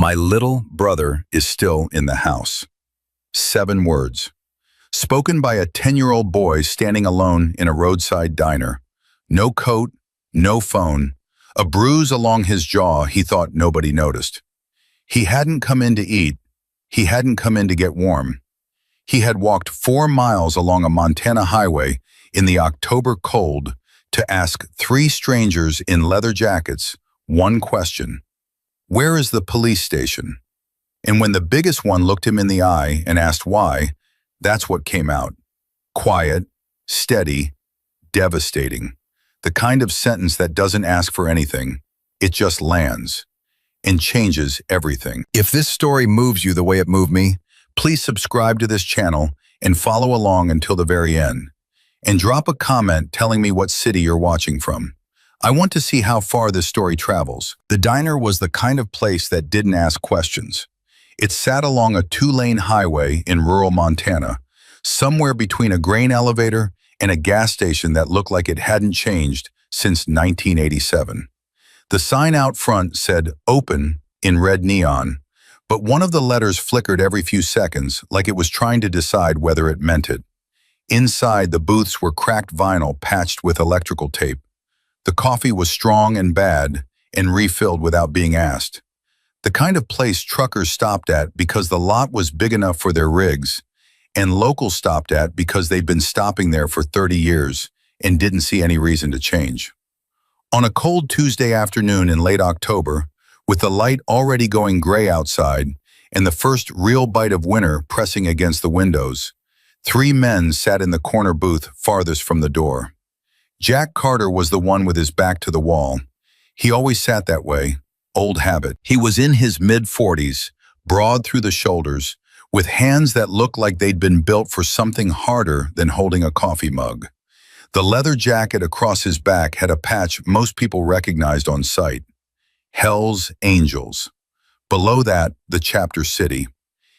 My little brother is still in the house. 7 words. Spoken by a 10-year-old boy standing alone in a roadside diner. No coat, no phone, a bruise along his jaw he thought nobody noticed. He hadn't come in to eat. He hadn't come in to get warm. He had walked 4 miles along a Montana highway in the October cold to ask 3 strangers in leather jackets one question. Where is the police station? And when the biggest one looked him in the eye and asked why, that's what came out. Quiet, steady, devastating. The kind of sentence that doesn't ask for anything. It just lands and changes everything. If this story moves you the way it moved me, please subscribe to this channel and follow along until the very end. And drop a comment telling me what city you're watching from. I want to see how far this story travels. The diner was the kind of place that didn't ask questions. It sat along a 2-lane highway in rural Montana, somewhere between a grain elevator and a gas station that looked like it hadn't changed since 1987. The sign out front said "Open" in red neon, but one of the letters flickered every few seconds like it was trying to decide whether it meant it. Inside, the booths were cracked vinyl patched with electrical tape. The coffee was strong and bad and refilled without being asked. The kind of place truckers stopped at because the lot was big enough for their rigs, and locals stopped at because they'd been stopping there for 30 years and didn't see any reason to change. On a cold Tuesday afternoon in late October, with the light already going gray outside and the first real bite of winter pressing against the windows, 3 men sat in the corner booth farthest from the door. Jack Carter was the one with his back to the wall. He always sat that way, old habit. He was in his mid-40s, broad through the shoulders, with hands that looked like they'd been built for something harder than holding a coffee mug. The leather jacket across his back had a patch most people recognized on sight. Hell's Angels. Below that, the chapter city.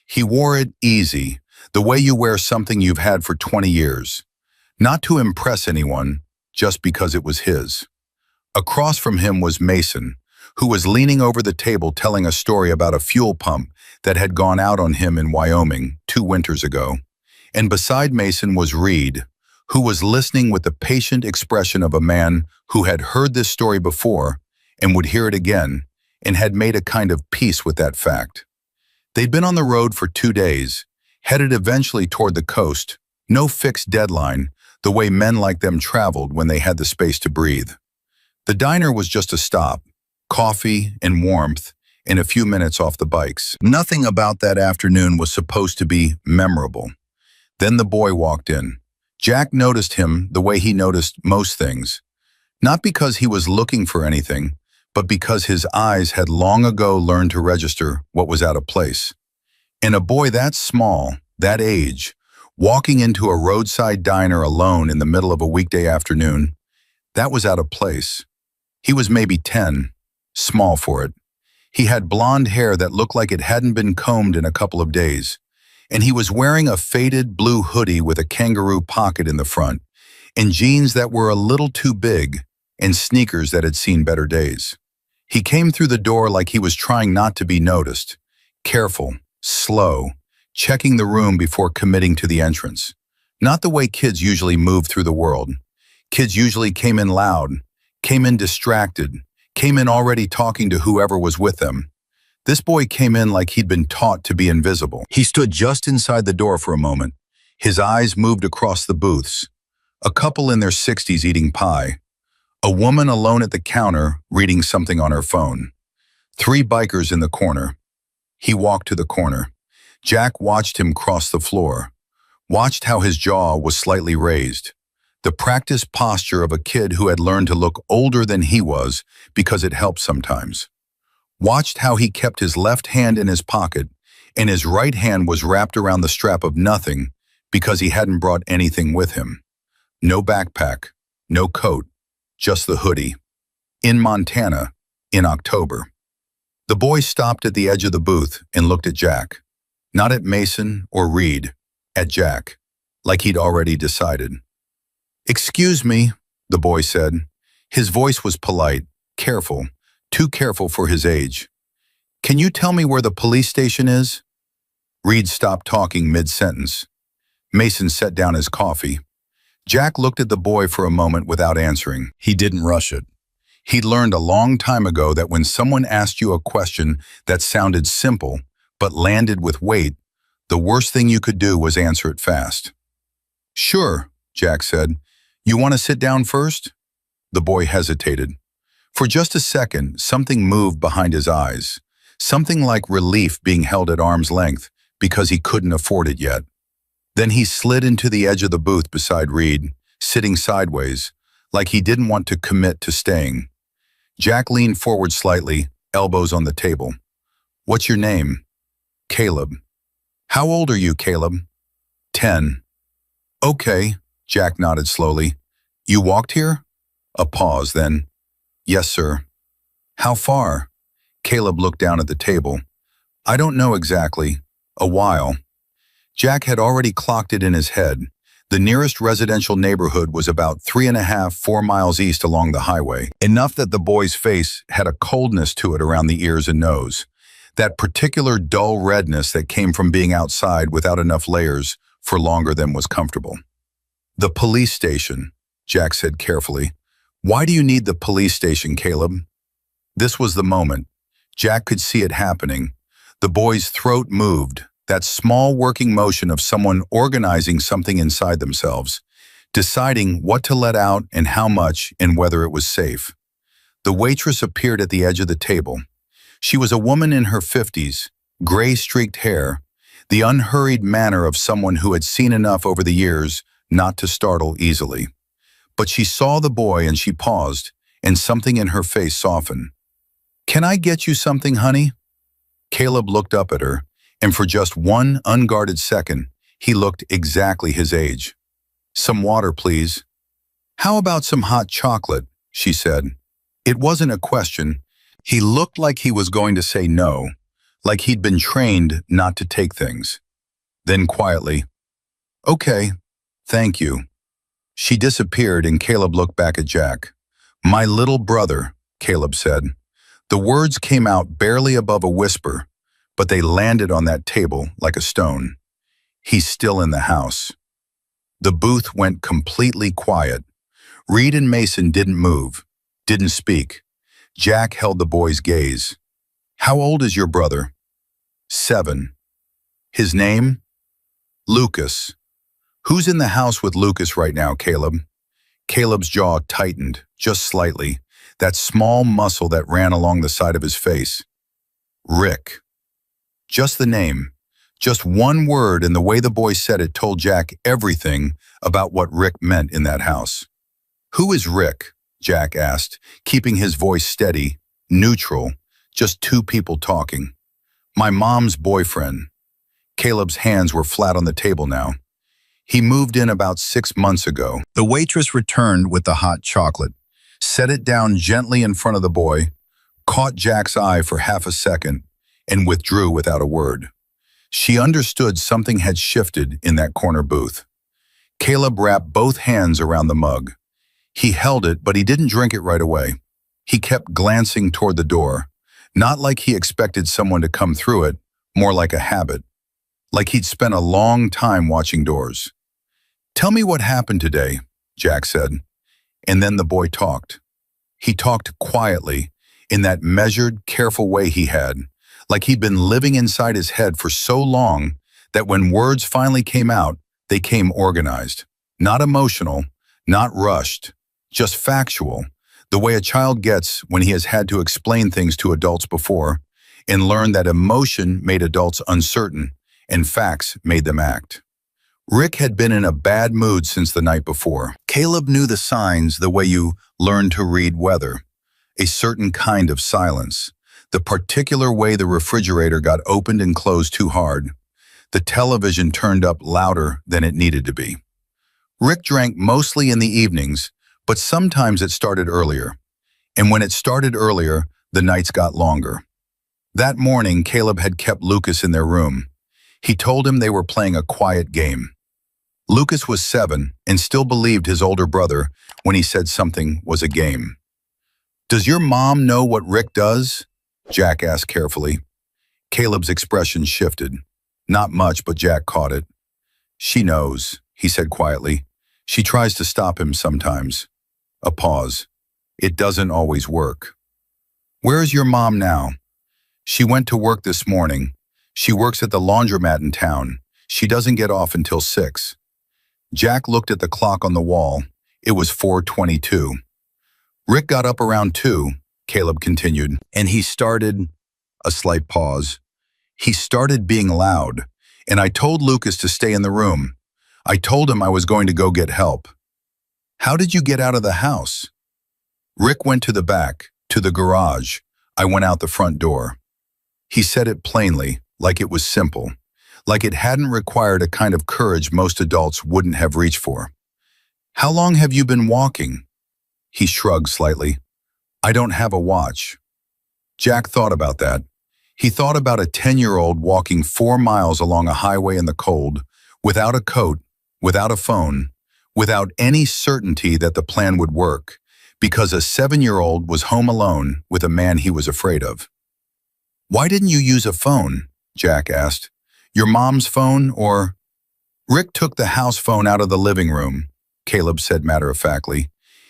He wore it easy, the way you wear something you've had for 20 years. Not to impress anyone, just because it was his. Across from him was Mason, who was leaning over the table telling a story about a fuel pump that had gone out on him in Wyoming 2 winters ago. And beside Mason was Reed, who was listening with the patient expression of a man who had heard this story before and would hear it again and had made a kind of peace with that fact. They'd been on the road for 2 days, headed eventually toward the coast, no fixed deadline, the way men like them traveled when they had the space to breathe. The diner was just a stop, coffee and warmth, and a few minutes off the bikes. Nothing about that afternoon was supposed to be memorable. Then the boy walked in. Jack noticed him the way he noticed most things, not because he was looking for anything, but because his eyes had long ago learned to register what was out of place. And a boy that small, that age, walking into a roadside diner alone in the middle of a weekday afternoon, that was out of place. He was maybe 10, small for it. He had blonde hair that looked like it hadn't been combed in a couple of days, and he was wearing a faded blue hoodie with a kangaroo pocket in the front, and jeans that were a little too big, and sneakers that had seen better days. He came through the door like he was trying not to be noticed, careful, slow, checking the room before committing to the entrance. Not the way kids usually move through the world. Kids usually came in loud, came in distracted, came in already talking to whoever was with them. This boy came in like he'd been taught to be invisible. He stood just inside the door for a moment. His eyes moved across the booths. A couple in their 60s eating pie. A woman alone at the counter reading something on her phone. 3 bikers in the corner. He walked to the corner. Jack watched him cross the floor, watched how his jaw was slightly raised, the practiced posture of a kid who had learned to look older than he was because it helped sometimes. Watched how he kept his left hand in his pocket and his right hand was wrapped around the strap of nothing because he hadn't brought anything with him. No backpack, no coat, just the hoodie. In Montana, in October. The boy stopped at the edge of the booth and looked at Jack. Not at Mason or Reed, at Jack, like he'd already decided. "Excuse me," the boy said. His voice was polite, careful, too careful for his age. Can you tell me where the police station is? Reed stopped talking mid-sentence. Mason set down his coffee. Jack looked at the boy for a moment without answering. He didn't rush it. He'd learned a long time ago that when someone asked you a question that sounded simple but landed with weight, the worst thing you could do was answer it fast. Sure, Jack said. You want to sit down first? The boy hesitated. For just a second, something moved behind his eyes, something like relief being held at arm's length because he couldn't afford it yet. Then he slid into the edge of the booth beside Reed, sitting sideways, like he didn't want to commit to staying. Jack leaned forward slightly, elbows on the table. What's your name? Caleb. How old are you, Caleb? 10. Okay, Jack nodded slowly. You walked here? A pause, then. Yes, sir. How far? Caleb looked down at the table. I don't know exactly. A while. Jack had already clocked it in his head. The nearest residential neighborhood was about 3.5, 4 miles east along the highway, enough that the boy's face had a coldness to it around the ears and nose, that particular dull redness that came from being outside without enough layers for longer than was comfortable. The police station, Jack said carefully. Why do you need the police station, Caleb? This was the moment. Jack could see it happening. The boy's throat moved, that small working motion of someone organizing something inside themselves, deciding what to let out and how much and whether it was safe. The waitress appeared at the edge of the table. She was a woman in her 50s, gray-streaked hair, the unhurried manner of someone who had seen enough over the years not to startle easily. But she saw the boy and she paused, and something in her face softened. Can I get you something, honey? Caleb looked up at her, and for just one unguarded second, he looked exactly his age. Some water, please. How about some hot chocolate? She said. It wasn't a question. He looked like he was going to say no, like he'd been trained not to take things. Then quietly, okay, thank you. She disappeared and Caleb looked back at Jack. My little brother, Caleb said. The words came out barely above a whisper, but they landed on that table like a stone. He's still in the house. The booth went completely quiet. Reed and Mason didn't move, didn't speak. Jack held the boy's gaze. How old is your brother? 7. His name? Lucas. Who's in the house with Lucas right now, Caleb? Caleb's jaw tightened, just slightly, that small muscle that ran along the side of his face. Rick. Just the name. Just one word, and the way the boy said it told Jack everything about what Rick meant in that house. Who is Rick? Jack asked, keeping his voice steady, neutral, just two people talking. My mom's boyfriend. Caleb's hands were flat on the table now. He moved in about 6 months ago. The waitress returned with the hot chocolate, set it down gently in front of the boy, caught Jack's eye for half a second, and withdrew without a word. She understood something had shifted in that corner booth. Caleb wrapped both hands around the mug. He held it, but he didn't drink it right away. He kept glancing toward the door, not like he expected someone to come through it, more like a habit, like he'd spent a long time watching doors. Tell me what happened today, Jack said. And then the boy talked. He talked quietly, in that measured, careful way he had, like he'd been living inside his head for so long that when words finally came out, they came organized, not emotional, not rushed, just factual, the way a child gets when he has had to explain things to adults before and learned that emotion made adults uncertain and facts made them act. Rick had been in a bad mood since the night before. Caleb knew the signs the way you learn to read weather, a certain kind of silence, the particular way the refrigerator got opened and closed too hard, the television turned up louder than it needed to be. Rick drank mostly in the evenings, but sometimes it started earlier. And when it started earlier, the nights got longer. That morning, Caleb had kept Lucas in their room. He told him they were playing a quiet game. Lucas was 7 and still believed his older brother when he said something was a game. Does your mom know what Rick does? Jack asked carefully. Caleb's expression shifted. Not much, but Jack caught it. She knows, he said quietly. She tries to stop him sometimes. A pause. It doesn't always work. Where is your mom now? She went to work this morning. She works at the laundromat in town. She doesn't get off until 6. Jack looked at the clock on the wall. It was 4:22. Rick got up around 2, Caleb continued, and he started, a slight pause. He started being loud, and I told Lucas to stay in the room. I told him I was going to go get help. How did you get out of the house? Rick went to the back, to the garage. I went out the front door. He said it plainly, like it was simple, like it hadn't required a kind of courage most adults wouldn't have reached for. How long have you been walking? He shrugged slightly. I don't have a watch. Jack thought about that. He thought about a 10-year-old walking 4 miles along a highway in the cold, without a coat, without a phone, without any certainty that the plan would work, because a 7-year-old was home alone with a man he was afraid of. Why didn't you use a phone? Jack asked. Your mom's phone or... Rick took the house phone out of the living room, Caleb said matter-of-factly.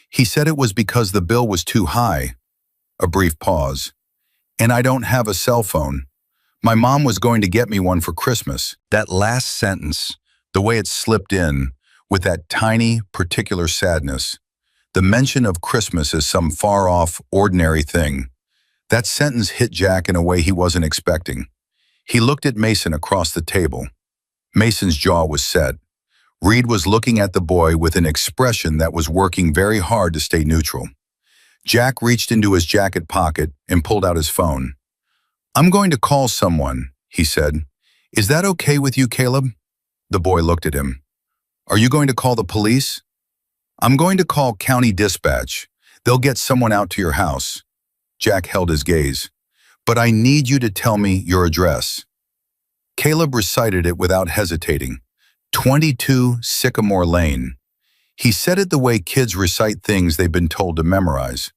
He said it was because the bill was too high. A brief pause. And I don't have a cell phone. My mom was going to get me one for Christmas. That last sentence, the way it slipped in, with that tiny, particular sadness, the mention of Christmas as some far-off, ordinary thing, that sentence hit Jack in a way he wasn't expecting. He looked at Mason across the table. Mason's jaw was set. Reed was looking at the boy with an expression that was working very hard to stay neutral. Jack reached into his jacket pocket and pulled out his phone. I'm going to call someone, he said. Is that okay with you, Caleb? The boy looked at him. Are you going to call the police? I'm going to call county dispatch. They'll get someone out to your house. Jack held his gaze. But I need you to tell me your address. Caleb recited it without hesitating. 22 Sycamore Lane. He said it the way kids recite things they've been told to memorize.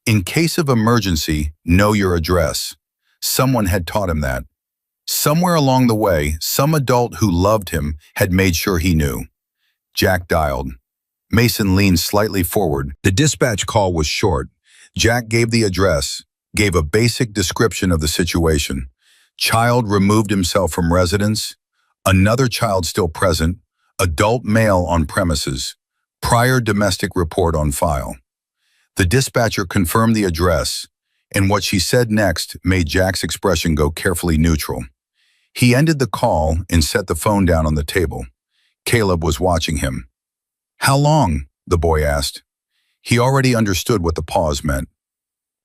In case of emergency, know your address. Someone had taught him that. Somewhere along the way, some adult who loved him had made sure he knew. Jack dialed. Mason leaned slightly forward. The dispatch call was short. Jack gave the address, gave a basic description of the situation. Child removed himself from residence. Another child still present. Adult male on premises. Prior domestic report on file. The dispatcher confirmed the address, and what she said next made Jack's expression go carefully neutral. He ended the call and set the phone down on the table. Caleb was watching him. How long? The boy asked. He already understood what the pause meant.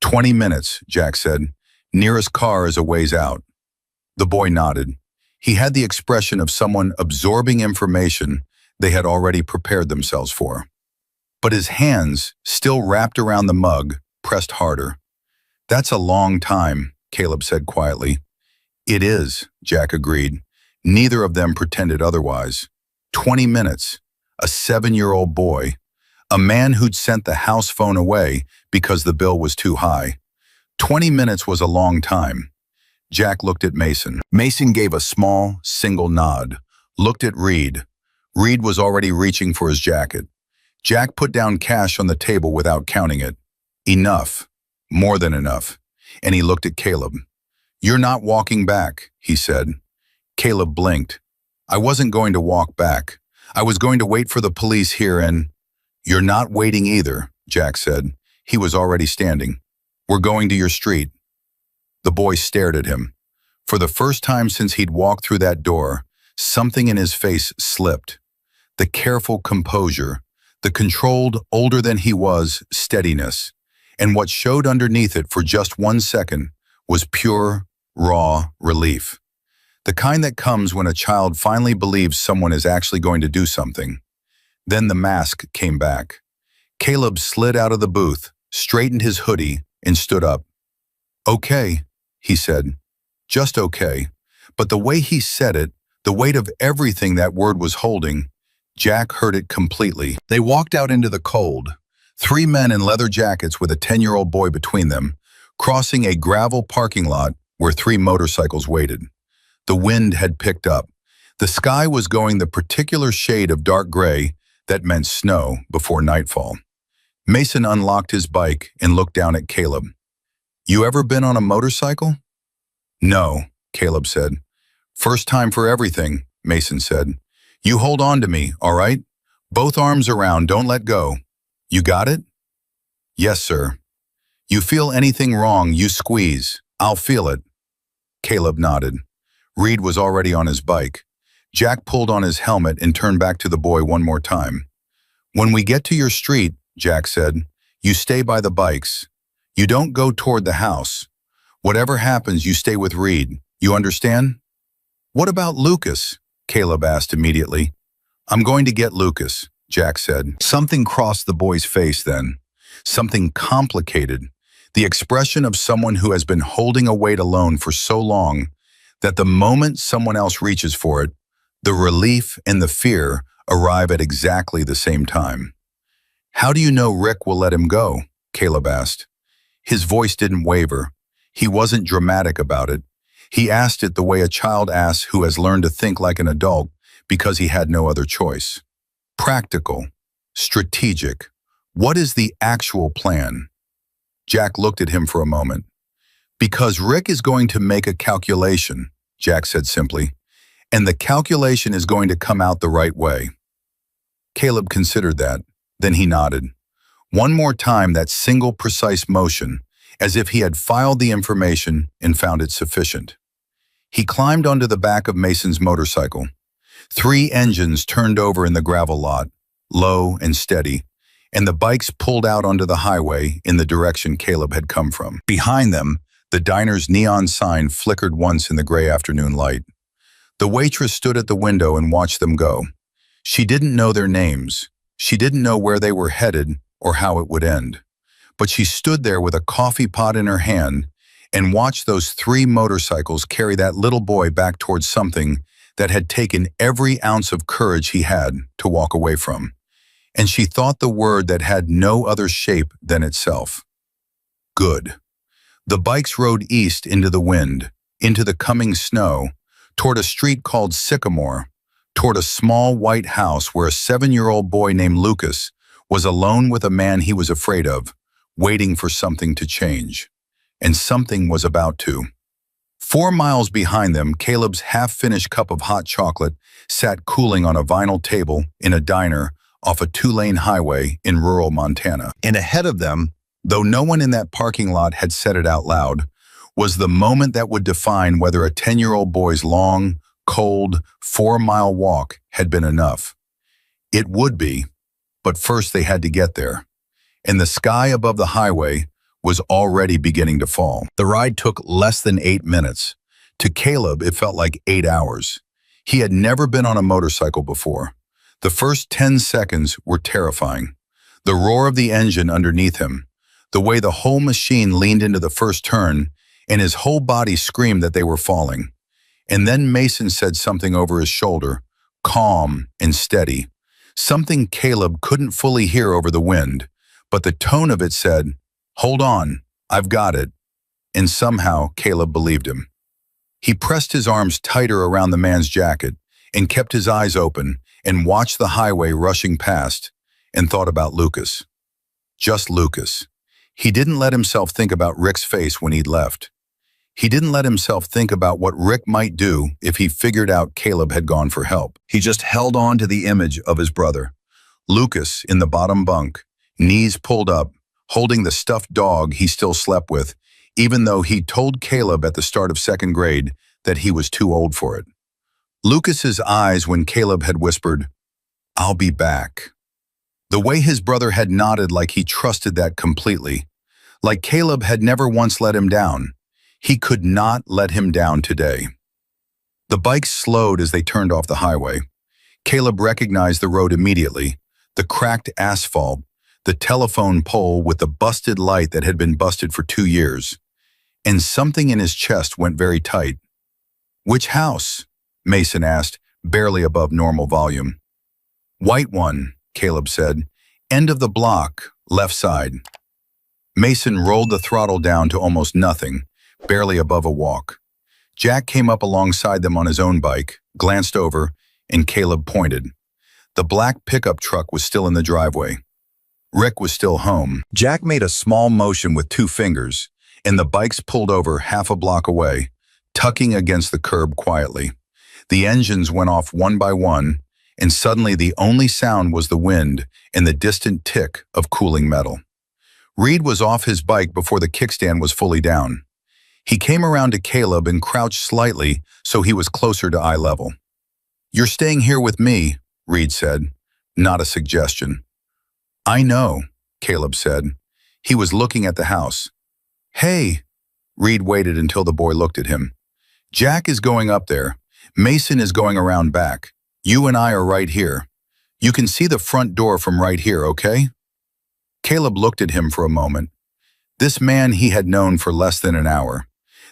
20 minutes, Jack said. Nearest car is a ways out. The boy nodded. He had the expression of someone absorbing information they had already prepared themselves for. But his hands, still wrapped around the mug, pressed harder. That's a long time, Caleb said quietly. It is, Jack agreed. Neither of them pretended otherwise. 20 minutes. A 7-year-old boy. A man who'd sent the house phone away because the bill was too high. 20 minutes was a long time. Jack looked at Mason. Mason gave a small, single nod. Looked at Reed. Reed was already reaching for his jacket. Jack put down cash on the table without counting it. Enough. More than enough. And he looked at Caleb. You're not walking back, he said. Caleb blinked. I wasn't going to walk back. I was going to wait for the police here and... You're not waiting either, Jack said. He was already standing. We're going to your street. The boy stared at him. For the first time since he'd walked through that door, something in his face slipped. The careful composure, the controlled, older than he was, steadiness. And what showed underneath it for just 1 second was pure, raw relief. The kind that comes when a child finally believes someone is actually going to do something. Then the mask came back. Caleb slid out of the booth, straightened his hoodie, and stood up. Okay, he said. Just okay. But the way he said it, the weight of everything that word was holding, Jack heard it completely. They walked out into the cold. 3 men in leather jackets with a 10-year-old boy between them, crossing a gravel parking lot where 3 motorcycles waited. The wind had picked up. The sky was going the particular shade of dark gray that meant snow before nightfall. Mason unlocked his bike and looked down at Caleb. "You ever been on a motorcycle?" "No," Caleb said. "First time for everything," Mason said. "You hold on to me, all right? Both arms around, don't let go. You got it?" "Yes, sir." "You feel anything wrong, you squeeze. I'll feel it." Caleb nodded. Reed was already on his bike. Jack pulled on his helmet and turned back to the boy one more time. "When we get to your street," Jack said, "you stay by the bikes. You don't go toward the house. Whatever happens, you stay with Reed. You understand?" "What about Lucas?" Caleb asked immediately. "I'm going to get Lucas," Jack said. Something crossed the boy's face then. Something complicated. The expression of someone who has been holding a weight alone for so long that the moment someone else reaches for it, the relief and the fear arrive at exactly the same time. "How do you know Rick will let him go?" Caleb asked. His voice didn't waver. He wasn't dramatic about it. He asked it the way a child asks who has learned to think like an adult because he had no other choice. Practical. Strategic. What is the actual plan? Jack looked at him for a moment. "Because Rick is going to make a calculation," Jack said simply, "and the calculation is going to come out the right way." Caleb considered that. Then he nodded. One more time that single precise motion, as if he had filed the information and found it sufficient. He climbed onto the back of Mason's motorcycle. 3 engines turned over in the gravel lot, low and steady, and the bikes pulled out onto the highway in the direction Caleb had come from. Behind them, the diner's neon sign flickered once in the gray afternoon light. The waitress stood at the window and watched them go. She didn't know their names. She didn't know where they were headed or how it would end. But she stood there with a coffee pot in her hand and watched those 3 motorcycles carry that little boy back towards something that had taken every ounce of courage he had to walk away from. And she thought the word that had no other shape than itself. Good. The bikes rode east into the wind, into the coming snow, toward a street called Sycamore, toward a small white house where a 7-year-old boy named Lucas was alone with a man he was afraid of, waiting for something to change. And something was about to. 4 miles behind them, Caleb's half-finished cup of hot chocolate sat cooling on a vinyl table in a diner off a 2-lane highway in rural Montana. And ahead of them, though no one in that parking lot had said it out loud, was the moment that would define whether a 10-year-old boy's long, cold, 4-mile walk had been enough. It would be, but first they had to get there. And the sky above the highway was already beginning to fall. The ride took less than 8 minutes. To Caleb, it felt like 8 hours. He had never been on a motorcycle before. The first 10 seconds were terrifying. The roar of the engine underneath him, the way the whole machine leaned into the first turn, and his whole body screamed that they were falling. And then Mason said something over his shoulder, calm and steady, something Caleb couldn't fully hear over the wind, but the tone of it said, "Hold on, I've got it." And somehow Caleb believed him. He pressed his arms tighter around the man's jacket and kept his eyes open and watched the highway rushing past and thought about Lucas. Just Lucas. He didn't let himself think about Rick's face when he'd left. He didn't let himself think about what Rick might do if he figured out Caleb had gone for help. He just held on to the image of his brother. Lucas in the bottom bunk, knees pulled up, holding the stuffed dog he still slept with, even though he told Caleb at the start of 2nd grade that he was too old for it. Lucas's eyes when Caleb had whispered, "I'll be back." The way his brother had nodded like he trusted that completely, like Caleb had never once let him down. He could not let him down today. The bikes slowed as they turned off the highway. Caleb recognized the road immediately, the cracked asphalt, the telephone pole with the busted light that had been busted for 2 years. And something in his chest went very tight. "Which house?" Mason asked, barely above normal volume. "White one," Caleb said. "End of the block, left side." Mason rolled the throttle down to almost nothing, barely above a walk. Jack came up alongside them on his own bike, glanced over, and Caleb pointed. The black pickup truck was still in the driveway. Rick was still home. Jack made a small motion with 2 fingers, and the bikes pulled over half a block away, tucking against the curb quietly. The engines went off one by one, and suddenly the only sound was the wind and the distant tick of cooling metal. Reed was off his bike before the kickstand was fully down. He came around to Caleb and crouched slightly so he was closer to eye level. "You're staying here with me," Reed said, not a suggestion. "I know," Caleb said. He was looking at the house. "Hey," Reed waited until the boy looked at him. "Jack is going up there. Mason is going around back. You and I are right here. You can see the front door from right here, okay?" Caleb looked at him for a moment. This man he had known for less than an hour.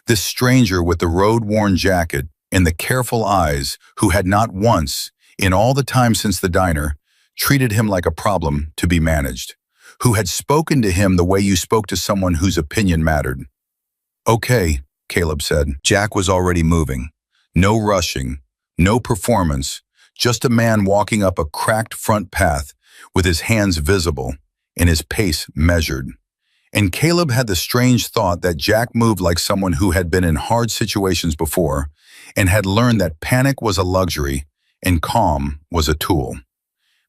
This stranger with the road-worn jacket and the careful eyes who had not once, in all the time since the diner, treated him like a problem to be managed, who had spoken to him the way you spoke to someone whose opinion mattered. "Okay," Caleb said. Jack was already moving. No rushing, no performance, just a man walking up a cracked front path with his hands visible and his pace measured. And Caleb had the strange thought that Jack moved like someone who had been in hard situations before and had learned that panic was a luxury and calm was a tool.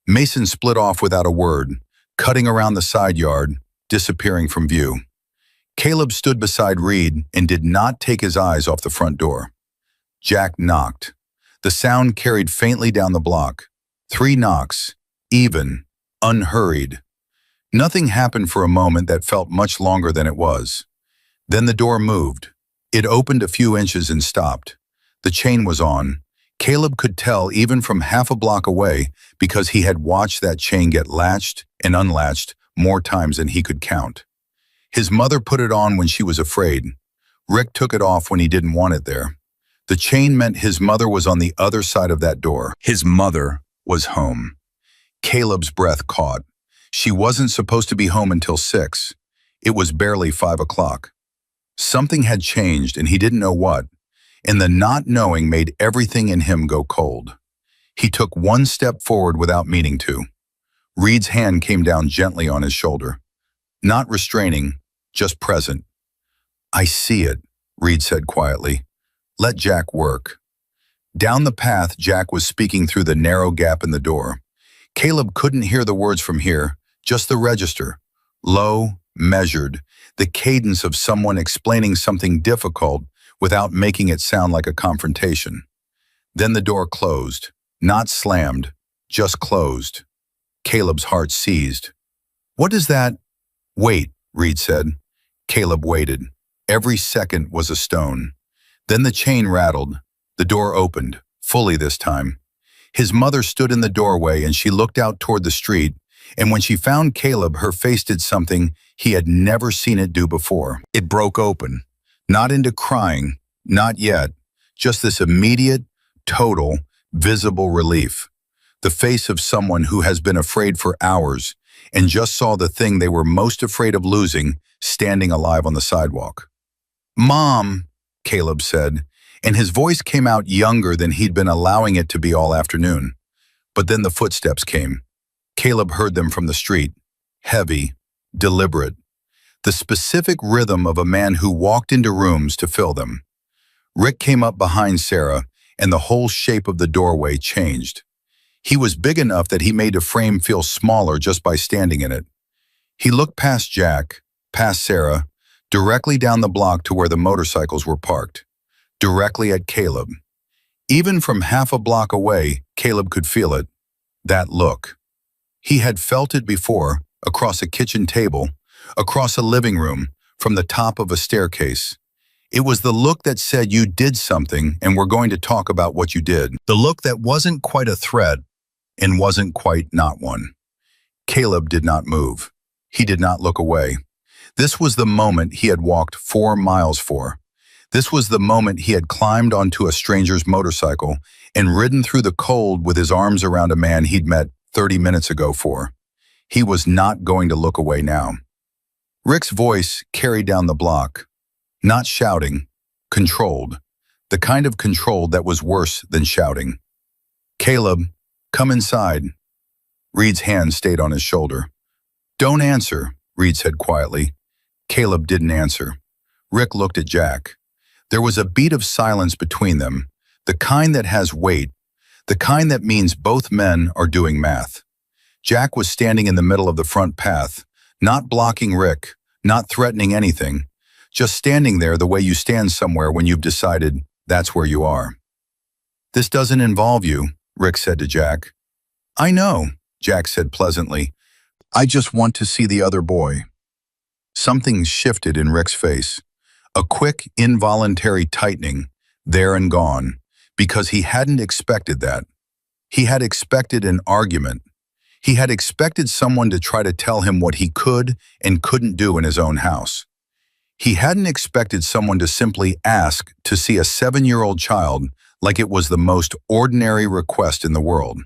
Mason split off without a word, cutting around the side yard, disappearing from view. Caleb stood beside Reed and did not take his eyes off the front door. Jack knocked. The sound carried faintly down the block. 3 knocks, even, unhurried. Nothing happened for a moment that felt much longer than it was. Then the door moved. It opened a few inches and stopped. The chain was on. Caleb could tell even from half a block away because he had watched that chain get latched and unlatched more times than he could count. His mother put it on when she was afraid. Rick took it off when he didn't want it there. The chain meant his mother was on the other side of that door. His mother was home. Caleb's breath caught. She wasn't supposed to be home until 6. It was barely 5 o'clock. Something had changed and he didn't know what, and the not knowing made everything in him go cold. He took 1 step forward without meaning to. Reed's hand came down gently on his shoulder. Not restraining, just present. "I see it," Reed said quietly. "Let Jack work." Down the path, Jack was speaking through the narrow gap in the door. Caleb couldn't hear the words from here, just the register. Low, measured, the cadence of someone explaining something difficult without making it sound like a confrontation. Then the door closed, not slammed, just closed. Caleb's heart seized. "What is that?" "Wait," Reed said. Caleb waited. Every second was a stone. Then the chain rattled. The door opened, fully this time. His mother stood in the doorway and she looked out toward the street, and when she found Caleb, her face did something he had never seen it do before. It broke open. Not into crying, not yet, just this immediate, total, visible relief. The face of someone who has been afraid for hours and just saw the thing they were most afraid of losing standing alive on the sidewalk. "Mom," Caleb said, and his voice came out younger than he'd been allowing it to be all afternoon. But then the footsteps came. Caleb heard them from the street, heavy, deliberate, the specific rhythm of a man who walked into rooms to fill them. Rick came up behind Sarah, and the whole shape of the doorway changed. He was big enough that he made a frame feel smaller just by standing in it. He looked past Jack, past Sarah, directly down the block to where the motorcycles were parked, directly at Caleb. Even from half a block away, Caleb could feel it, that look. He had felt it before, across a kitchen table, across a living room, from the top of a staircase. It was the look that said you did something and we're going to talk about what you did. The look that wasn't quite a threat and wasn't quite not one. Caleb did not move. He did not look away. This was the moment he had walked 4 miles for. This was the moment he had climbed onto a stranger's motorcycle and ridden through the cold with his arms around a man he'd met 30 minutes ago for. He was not going to look away now. Rick's voice carried down the block. Not shouting, controlled. The kind of control that was worse than shouting. "Caleb, come inside." Reed's hand stayed on his shoulder. "Don't answer," Reed said quietly. Caleb didn't answer. Rick looked at Jack. There was a beat of silence between them, the kind that has weight, the kind that means both men are doing math. Jack was standing in the middle of the front path, not blocking Rick, not threatening anything, just standing there the way you stand somewhere when you've decided that's where you are. "This doesn't involve you," Rick said to Jack. "I know," Jack said pleasantly. "I just want to see the other boy." Something shifted in Rick's face. A quick, involuntary tightening, there and gone, because he hadn't expected that. He had expected an argument. He had expected someone to try to tell him what he could and couldn't do in his own house. He hadn't expected someone to simply ask to see a 7-year-old child like it was the most ordinary request in the world.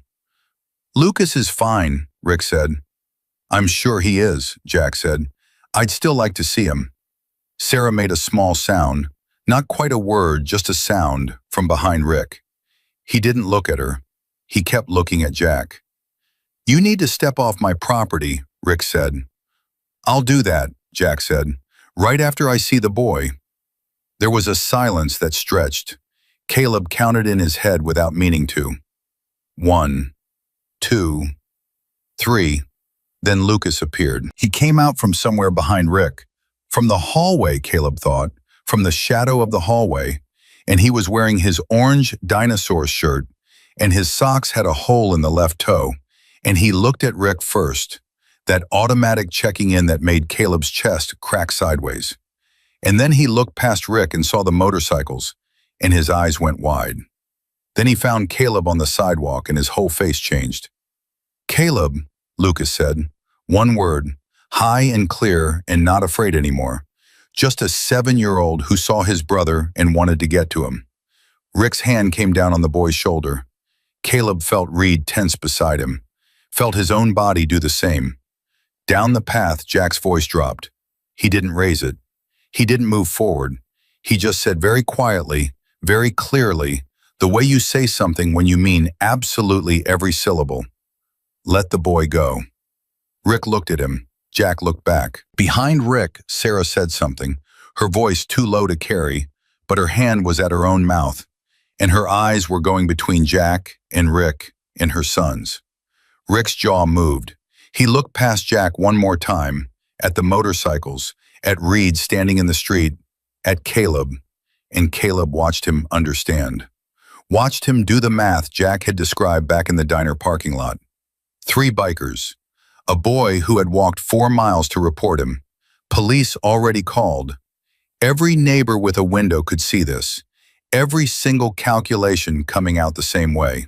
"Lucas is fine," Rick said. "I'm sure he is," Jack said. "I'd still like to see him." Sarah made a small sound, not quite a word, just a sound, from behind Rick. He didn't look at her. He kept looking at Jack. "You need to step off my property," Rick said. "I'll do that," Jack said, "right after I see the boy." There was a silence that stretched. Caleb counted in his head without meaning to. 1, 2, 3. Then Lucas appeared. He came out from somewhere behind Rick. From the hallway, Caleb thought, from the shadow of the hallway, and he was wearing his orange dinosaur shirt, and his socks had a hole in the left toe, and he looked at Rick first, that automatic checking in that made Caleb's chest crack sideways. And then he looked past Rick and saw the motorcycles, and his eyes went wide. Then he found Caleb on the sidewalk, and his whole face changed. "Caleb," Lucas said, one word, high and clear and not afraid anymore. Just a 7-year-old who saw his brother and wanted to get to him. Rick's hand came down on the boy's shoulder. Caleb felt Reed tense beside him, felt his own body do the same. Down the path, Jack's voice dropped. He didn't raise it. He didn't move forward. He just said very quietly, very clearly, the way you say something when you mean absolutely every syllable. "Let the boy go." Rick looked at him. Jack looked back. Behind Rick, Sarah said something, her voice too low to carry, but her hand was at her own mouth, and her eyes were going between Jack and Rick and her sons. Rick's jaw moved. He looked past Jack one more time, at the motorcycles, at Reed standing in the street, at Caleb, and Caleb watched him understand. Watched him do the math Jack had described back in the diner parking lot. 3 bikers. A boy who had walked 4 miles to report him. Police already called. Every neighbor with a window could see this. Every single calculation coming out the same way.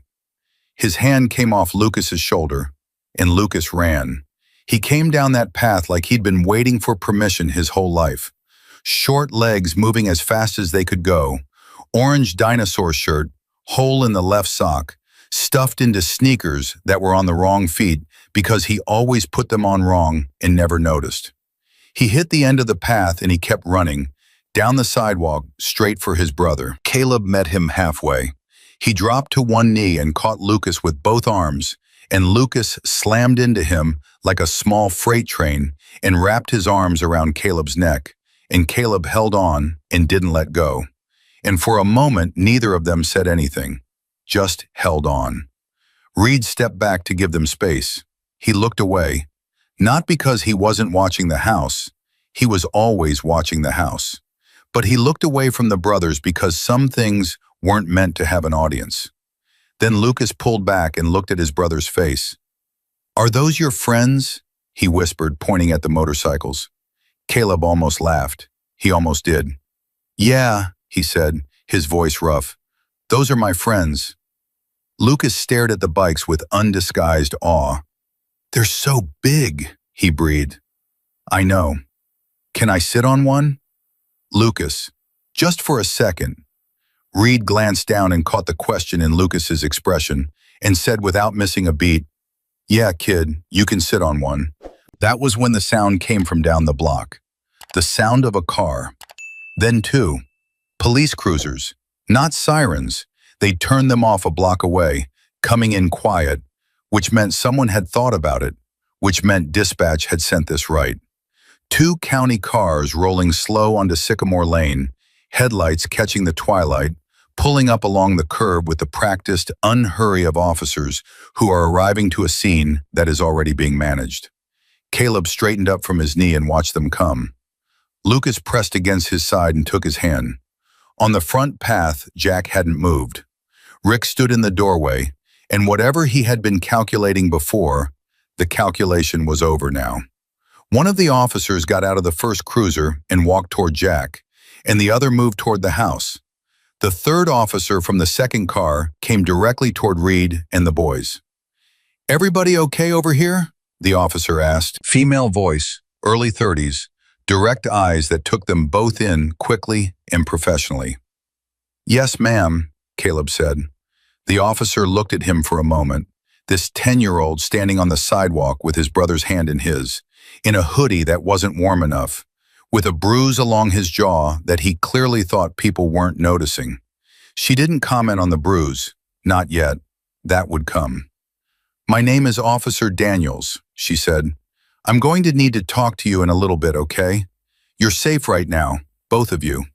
His hand came off Lucas's shoulder, and Lucas ran. He came down that path like he'd been waiting for permission his whole life. Short legs moving as fast as they could go. Orange dinosaur shirt, hole in the left sock, stuffed into sneakers that were on the wrong feet because he always put them on wrong and never noticed. He hit the end of the path and he kept running, down the sidewalk, straight for his brother. Caleb met him halfway. He dropped to one knee and caught Lucas with both arms, and Lucas slammed into him like a small freight train and wrapped his arms around Caleb's neck, and Caleb held on and didn't let go. And for a moment, neither of them said anything, just held on. Reed stepped back to give them space. He looked away, not because he wasn't watching the house. He was always watching the house. But he looked away from the brothers because some things weren't meant to have an audience. Then Lucas pulled back and looked at his brother's face. "Are those your friends?" he whispered, pointing at the motorcycles. Caleb almost laughed. He almost did. "Yeah," he said, his voice rough. "Those are my friends." Lucas stared at the bikes with undisguised awe. "They're so big," he breathed. "I know. Can I sit on one?" "Lucas, just for a second." Reed glanced down and caught the question in Lucas's expression and said without missing a beat, "Yeah, kid, you can sit on one." That was when the sound came from down the block. The sound of a car. Then two, police cruisers, not sirens. They turned them off a block away, coming in quiet, which meant someone had thought about it, which meant dispatch had sent this right. Two county cars rolling slow onto Sycamore Lane, headlights catching the twilight, pulling up along the curb with the practiced unhurry of officers who are arriving to a scene that is already being managed. Caleb straightened up from his knee and watched them come. Lucas pressed against his side and took his hand. On the front path, Jack hadn't moved. Rick stood in the doorway, and whatever he had been calculating before, the calculation was over now. One of the officers got out of the first cruiser and walked toward Jack, and the other moved toward the house. The third officer from the second car came directly toward Reed and the boys. "Everybody okay over here?" the officer asked. Female voice, early 30s, direct eyes that took them both in quickly and professionally. "Yes, ma'am," Caleb said. The officer looked at him for a moment, this 10-year-old standing on the sidewalk with his brother's hand in his, in a hoodie that wasn't warm enough, with a bruise along his jaw that he clearly thought people weren't noticing. She didn't comment on the bruise. Not yet. That would come. "My name is Officer Daniels," she said. "I'm going to need to talk to you in a little bit, okay? You're safe right now, both of you."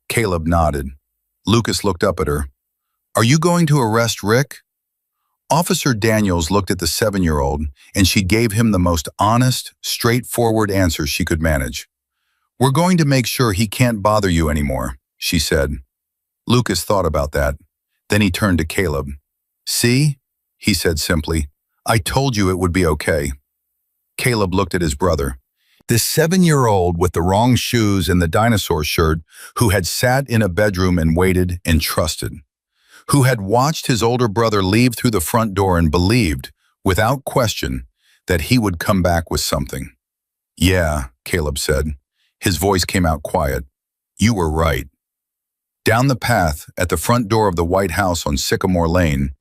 Caleb nodded. Lucas looked up at her. "Are you going to arrest Rick?" Officer Daniels looked at the 7-year-old, and she gave him the most honest, straightforward answer she could manage. "We're going to make sure he can't bother you anymore," she said. Lucas thought about that. Then he turned to Caleb. "See?" he said simply. "I told you it would be okay." Caleb looked at his brother. This 7-year-old with the wrong shoes and the dinosaur shirt, who had sat in a bedroom and waited and trusted, who had watched his older brother leave through the front door and believed, without question, that he would come back with something. "Yeah," Caleb said. His voice came out quiet. "You were right." Down the path, at the front door of the White House on Sycamore Lane,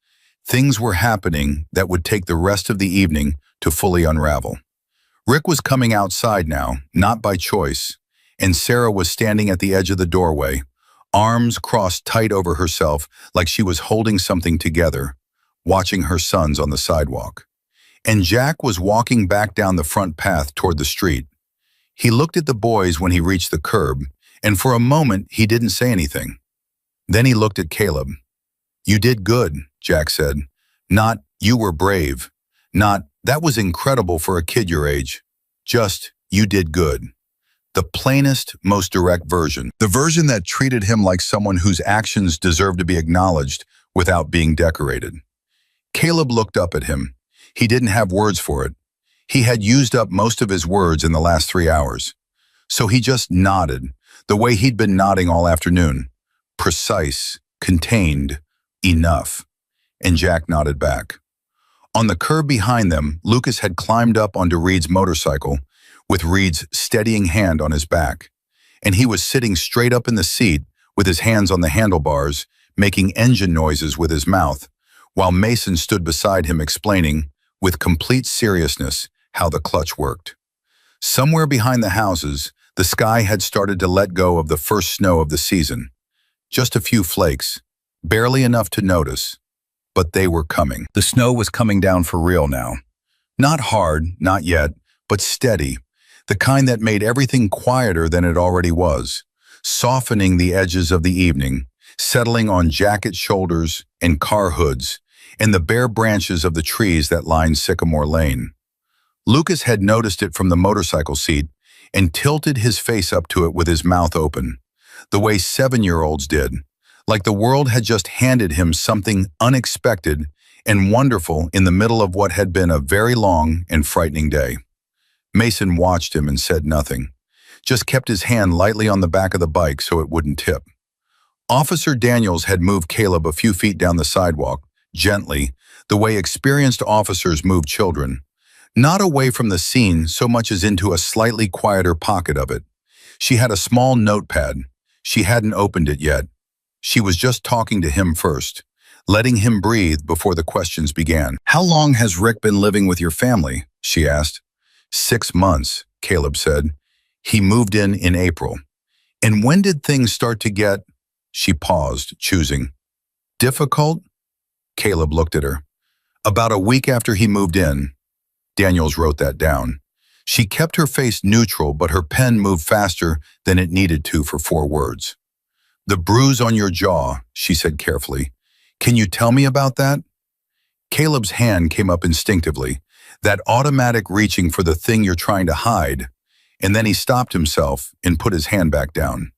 things were happening that would take the rest of the evening to fully unravel. Rick was coming outside now, not by choice, and Sarah was standing at the edge of the doorway, arms crossed tight over herself like she was holding something together, watching her sons on the sidewalk. And Jack was walking back down the front path toward the street. He looked at the boys when he reached the curb, and for a moment he didn't say anything. Then he looked at Caleb. "You did good," Jack said. Not, "You were brave." Not, "That was incredible for a kid your age." Just, "You did good." The plainest, most direct version. The version that treated him like someone whose actions deserved to be acknowledged without being decorated. Caleb looked up at him. He didn't have words for it. He had used up most of his words in the last 3 hours. So he just nodded, the way he'd been nodding all afternoon. Precise, contained, enough. And Jack nodded back. On the curb behind them, Lucas had climbed up onto Reed's motorcycle, with Reed's steadying hand on his back. And he was sitting straight up in the seat, with his hands on the handlebars, making engine noises with his mouth, while Mason stood beside him explaining, with complete seriousness, how the clutch worked. Somewhere behind the houses, the sky had started to let go of the first snow of the season. Just a few flakes, barely enough to notice, but they were coming. The snow was coming down for real now. Not hard, not yet, but steady, the kind that made everything quieter than it already was, softening the edges of the evening, settling on jacket shoulders and car hoods, and the bare branches of the trees that lined Sycamore Lane. Lucas had noticed it from the motorcycle seat and tilted his face up to it with his mouth open, the way 7-year-olds did, like the world had just handed him something unexpected and wonderful in the middle of what had been a very long and frightening day. Mason watched him and said nothing, just kept his hand lightly on the back of the bike so it wouldn't tip. Officer Daniels had moved Caleb a few feet down the sidewalk, gently, the way experienced officers move children, not away from the scene so much as into a slightly quieter pocket of it. She had a small notepad. She hadn't opened it yet. She was just talking to him first, letting him breathe before the questions began. "How long has Rick been living with your family?" she asked. 6 months, Caleb said. "He moved in April. And when did things start to get, she paused, choosing, difficult? Caleb looked at her. About a week after he moved in. Daniels wrote that down. She kept her face neutral, but her pen moved faster than it needed to for 4 words. The bruise on your jaw, she said carefully. Can you tell me about that? Caleb's hand came up instinctively, that automatic reaching for the thing you're trying to hide, and then he stopped himself and put his hand back down.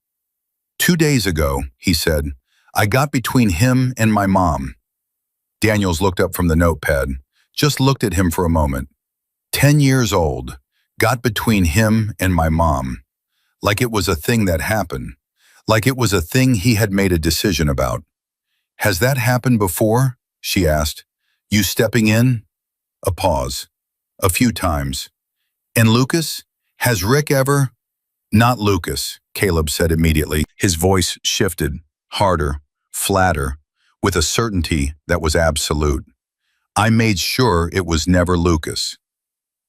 2 days ago, he said, I got between him and my mom. Daniels looked up from the notepad, just looked at him for a moment. 10 years old, got between him and my mom. Like it was a thing that happened. Like it was a thing he had made a decision about. Has that happened before? She asked. You stepping in? A pause. A few times. And Lucas? Has Rick ever? Not Lucas, Caleb said immediately. His voice shifted, harder, flatter, with a certainty that was absolute. I made sure it was never Lucas.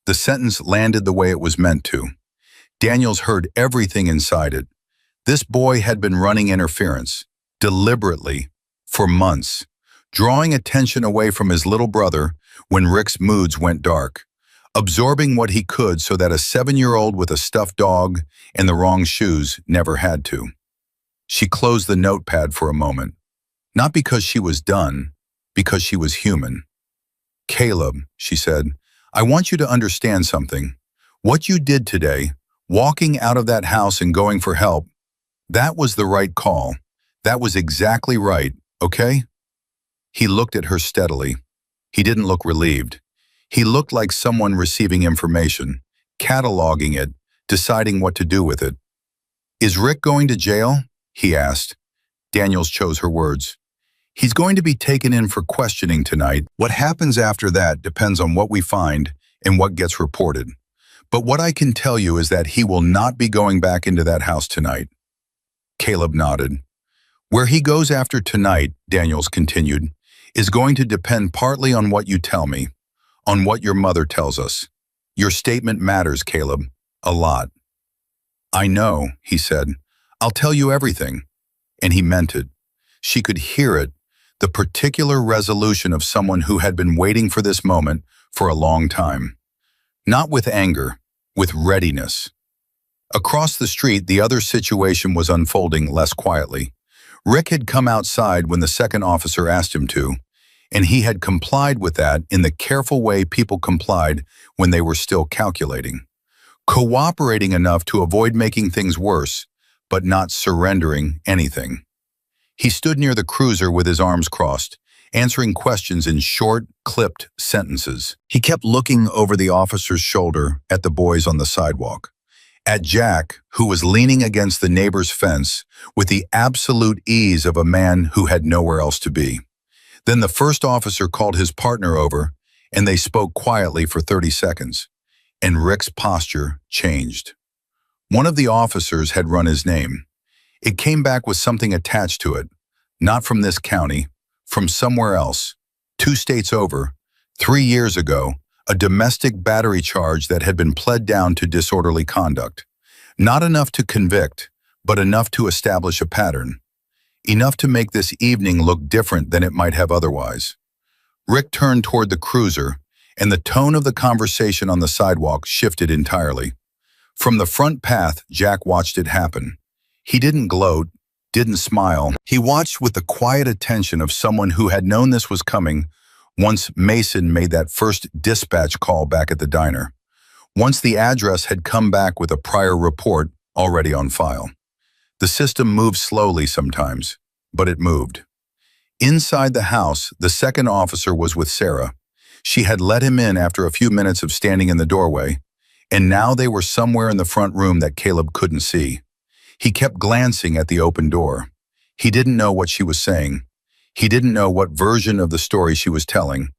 The sentence landed the way it was meant to. Daniels heard everything inside it. This boy had been running interference, deliberately, for months, drawing attention away from his little brother when Rick's moods went dark, absorbing what he could so that a 7-year-old with a stuffed dog and the wrong shoes never had to. She closed the notepad for a moment, not because she was done, because she was human. Caleb, she said, I want you to understand something. What you did today, walking out of that house and going for help, that was the right call. That was exactly right, okay? He looked at her steadily. He didn't look relieved. He looked like someone receiving information, cataloging it, deciding what to do with it. Is Rick going to jail? He asked. Daniels chose her words. He's going to be taken in for questioning tonight. What happens after that depends on what we find and what gets reported. But what I can tell you is that he will not be going back into that house tonight. Caleb nodded. Where he goes after tonight, Daniels continued, is going to depend partly on what you tell me, on what your mother tells us. Your statement matters, Caleb, a lot. I know, he said. I'll tell you everything. And he meant it. She could hear it, the particular resolution of someone who had been waiting for this moment for a long time. Not with anger, with readiness. Across the street, the other situation was unfolding less quietly. Rick had come outside when the second officer asked him to, and he had complied with that in the careful way people complied when they were still calculating. Cooperating enough to avoid making things worse, but not surrendering anything. He stood near the cruiser with his arms crossed, answering questions in short, clipped sentences. He kept looking over the officer's shoulder at the boys on the sidewalk, at Jack, who was leaning against the neighbor's fence with the absolute ease of a man who had nowhere else to be. Then the first officer called his partner over, and they spoke quietly for 30 seconds, and Rick's posture changed. One of the officers had run his name. It came back with something attached to it, not from this county, from somewhere else, 2 states over, 3 years ago, a domestic battery charge that had been pled down to disorderly conduct. Not enough to convict, but enough to establish a pattern. Enough to make this evening look different than it might have otherwise. Rick turned toward the cruiser, and the tone of the conversation on the sidewalk shifted entirely. From the front path, Jack watched it happen. He didn't gloat, didn't smile. He watched with the quiet attention of someone who had known this was coming once Mason made that first dispatch call back at the diner. Once the address had come back with a prior report already on file. The system moved slowly sometimes, but it moved. Inside the house, the second officer was with Sarah. She had let him in after a few minutes of standing in the doorway, and now they were somewhere in the front room that Caleb couldn't see. He kept glancing at the open door. He didn't know what she was saying. He didn't know what version of the story she was telling,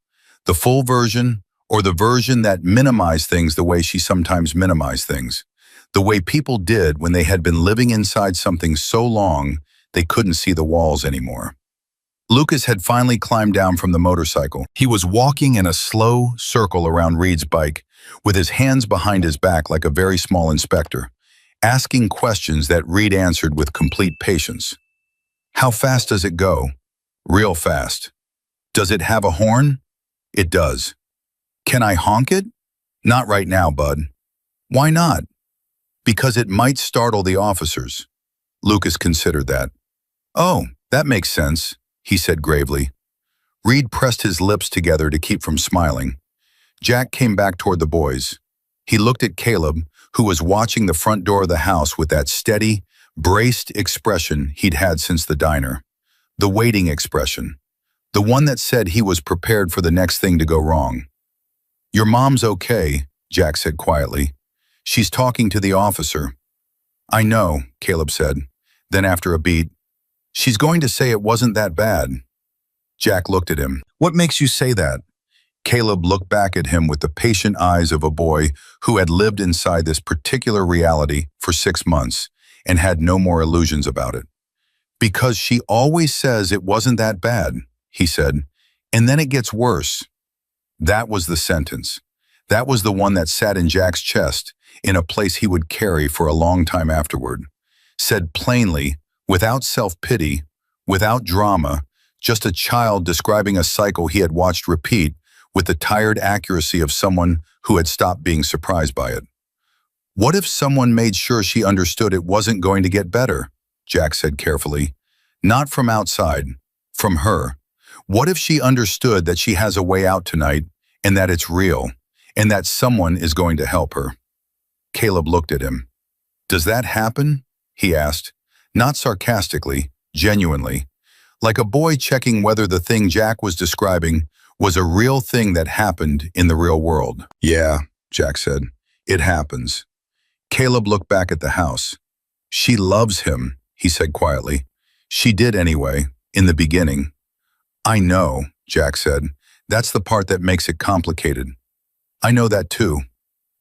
the full version or the version that minimized things the way she sometimes minimized things, the way people did when they had been living inside something so long they couldn't see the walls anymore. Lucas had finally climbed down from the motorcycle. He was walking in a slow circle around Reed's bike, with his hands behind his back like a very small inspector, asking questions that Reed answered with complete patience. How fast does it go? Real fast. Does it have a horn? It does. Can I honk it? Not right now, bud. Why not? Because it might startle the officers. Lucas considered that. Oh, that makes sense, he said gravely. Reed pressed his lips together to keep from smiling. Jack came back toward the boys. He looked at Caleb, who was watching the front door of the house with that steady, braced expression he'd had since the diner. The waiting expression. The one that said he was prepared for the next thing to go wrong. Your mom's okay, Jack said quietly. She's talking to the officer. I know, Caleb said. Then after a beat, she's going to say it wasn't that bad. Jack looked at him. What makes you say that? Caleb looked back at him with the patient eyes of a boy who had lived inside this particular reality for 6 months and had no more illusions about it. Because she always says it wasn't that bad, he said, and then it gets worse. That was the sentence. That was the one that sat in Jack's chest, in a place he would carry for a long time afterward. Said plainly, without self-pity, without drama, just a child describing a cycle he had watched repeat with the tired accuracy of someone who had stopped being surprised by it. What if someone made sure she understood it wasn't going to get better? Jack said carefully. Not from outside, from her. What if she understood that she has a way out tonight and that it's real and that someone is going to help her? Caleb looked at him. Does that happen? He asked, not sarcastically, genuinely, like a boy checking whether the thing Jack was describing was a real thing that happened in the real world. Yeah, Jack said. It happens. Caleb looked back at the house. She loves him, he said quietly. She did anyway, in the beginning. I know, Jack said. That's the part that makes it complicated. I know that too.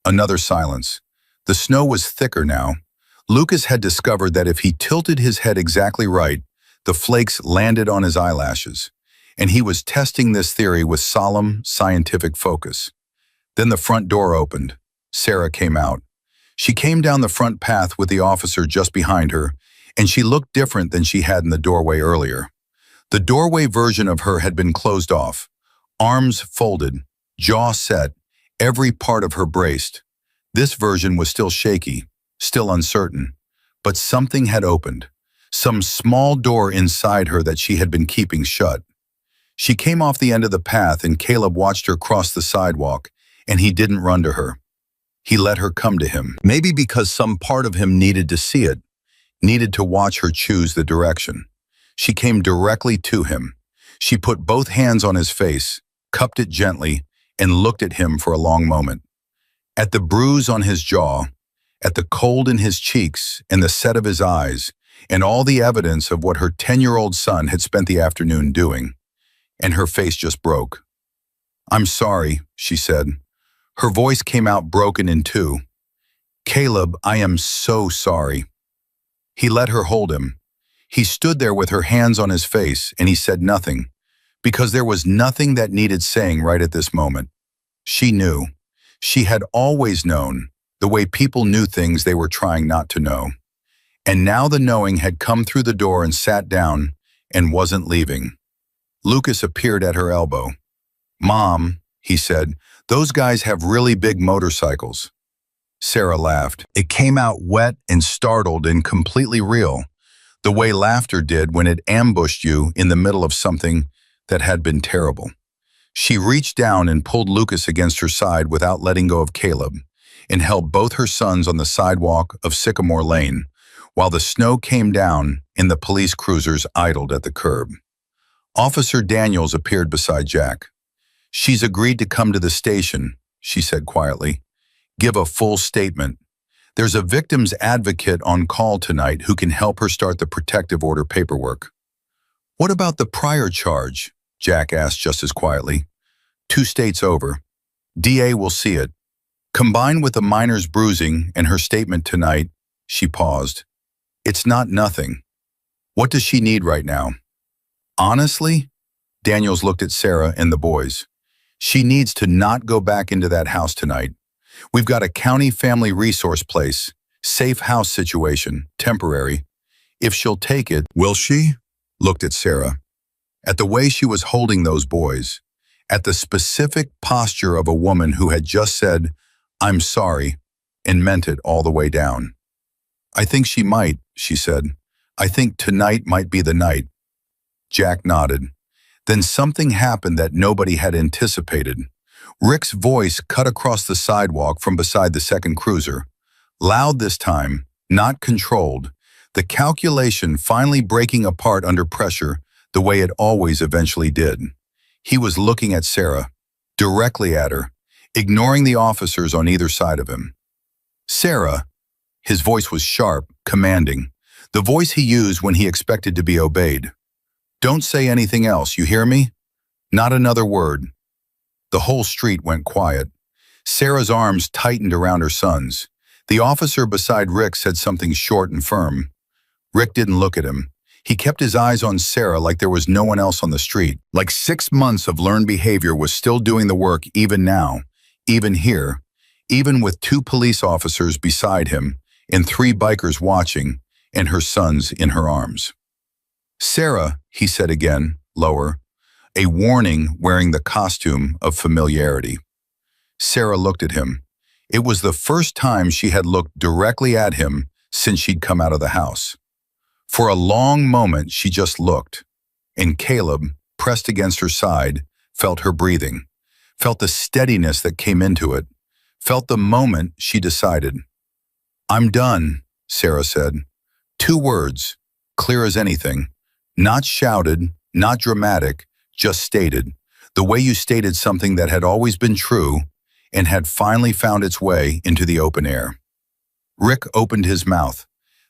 Another silence. The snow was thicker now. Lucas had discovered that if he tilted his head exactly right, the flakes landed on his eyelashes, and he was testing this theory with solemn, scientific focus. Then the front door opened. Sarah came out. She came down the front path with the officer just behind her, and she looked different than she had in the doorway earlier. The doorway version of her had been closed off, arms folded, jaw set, every part of her braced. This version was still shaky, still uncertain, but something had opened, some small door inside her that she had been keeping shut. She came off the end of the path and Caleb watched her cross the sidewalk, and he didn't run to her. He let her come to him, maybe because some part of him needed to see it, needed to watch her choose the direction. She came directly to him. She put both hands on his face, cupped it gently, and looked at him for a long moment. At the bruise on his jaw, at the cold in his cheeks and the set of his eyes, and all the evidence of what her 10-year-old son had spent the afternoon doing, and her face just broke. I'm sorry, she said. Her voice came out broken in two. Caleb, I am so sorry. He let her hold him. He stood there with her hands on his face, and he said nothing, because there was nothing that needed saying right at this moment. She knew. She had always known, the way people knew things they were trying not to know. And now the knowing had come through the door and sat down and wasn't leaving. Lucas appeared at her elbow. Mom, he said, those guys have really big motorcycles. Sarah laughed. It came out wet and startled and completely real, the way laughter did when it ambushed you in the middle of something that had been terrible. She reached down and pulled Lucas against her side without letting go of Caleb, and held both her sons on the sidewalk of Sycamore Lane, while the snow came down and the police cruisers idled at the curb. Officer Daniels appeared beside Jack. She's agreed to come to the station, she said quietly. Give a full statement. There's a victim's advocate on call tonight who can help her start the protective order paperwork. What about the prior charge? Jack asked just as quietly. 2 states over. DA will see it. Combined with the minor's bruising and her statement tonight, she paused. It's not nothing. What does she need right now? Honestly? Daniels looked at Sarah and the boys. She needs to not go back into that house tonight. We've got a county family resource place. Safe house situation, temporary. If she'll take it, will she? Looked at Sarah. At the way she was holding those boys. At the specific posture of a woman who had just said, "I'm sorry," and meant it all the way down. "I think she might," she said. "I think tonight might be the night." Jack nodded. Then something happened that nobody had anticipated. Rick's voice cut across the sidewalk from beside the second cruiser. Loud this time, not controlled. The calculation finally breaking apart under pressure the way it always eventually did. He was looking at Sarah, directly at her, ignoring the officers on either side of him. "Sarah," his voice was sharp, commanding, the voice he used when he expected to be obeyed. "Don't say anything else, you hear me? Not another word." The whole street went quiet. Sarah's arms tightened around her son's. The officer beside Rick said something short and firm. Rick didn't look at him. He kept his eyes on Sarah like there was no one else on the street, like 6 months of learned behavior was still doing the work even now, even here, even with 2 police officers beside him and 3 bikers watching, and her sons in her arms. "Sarah," he said again, lower, a warning wearing the costume of familiarity. Sarah looked at him. It was the first time she had looked directly at him since she'd come out of the house. For a long moment she just looked, and Caleb, pressed against her side, felt her breathing, felt the steadiness that came into it, felt the moment she decided. "I'm done," Sarah said. 2 words, clear as anything, not shouted, not dramatic, just stated, the way you stated something that had always been true and had finally found its way into the open air. Rick opened his mouth.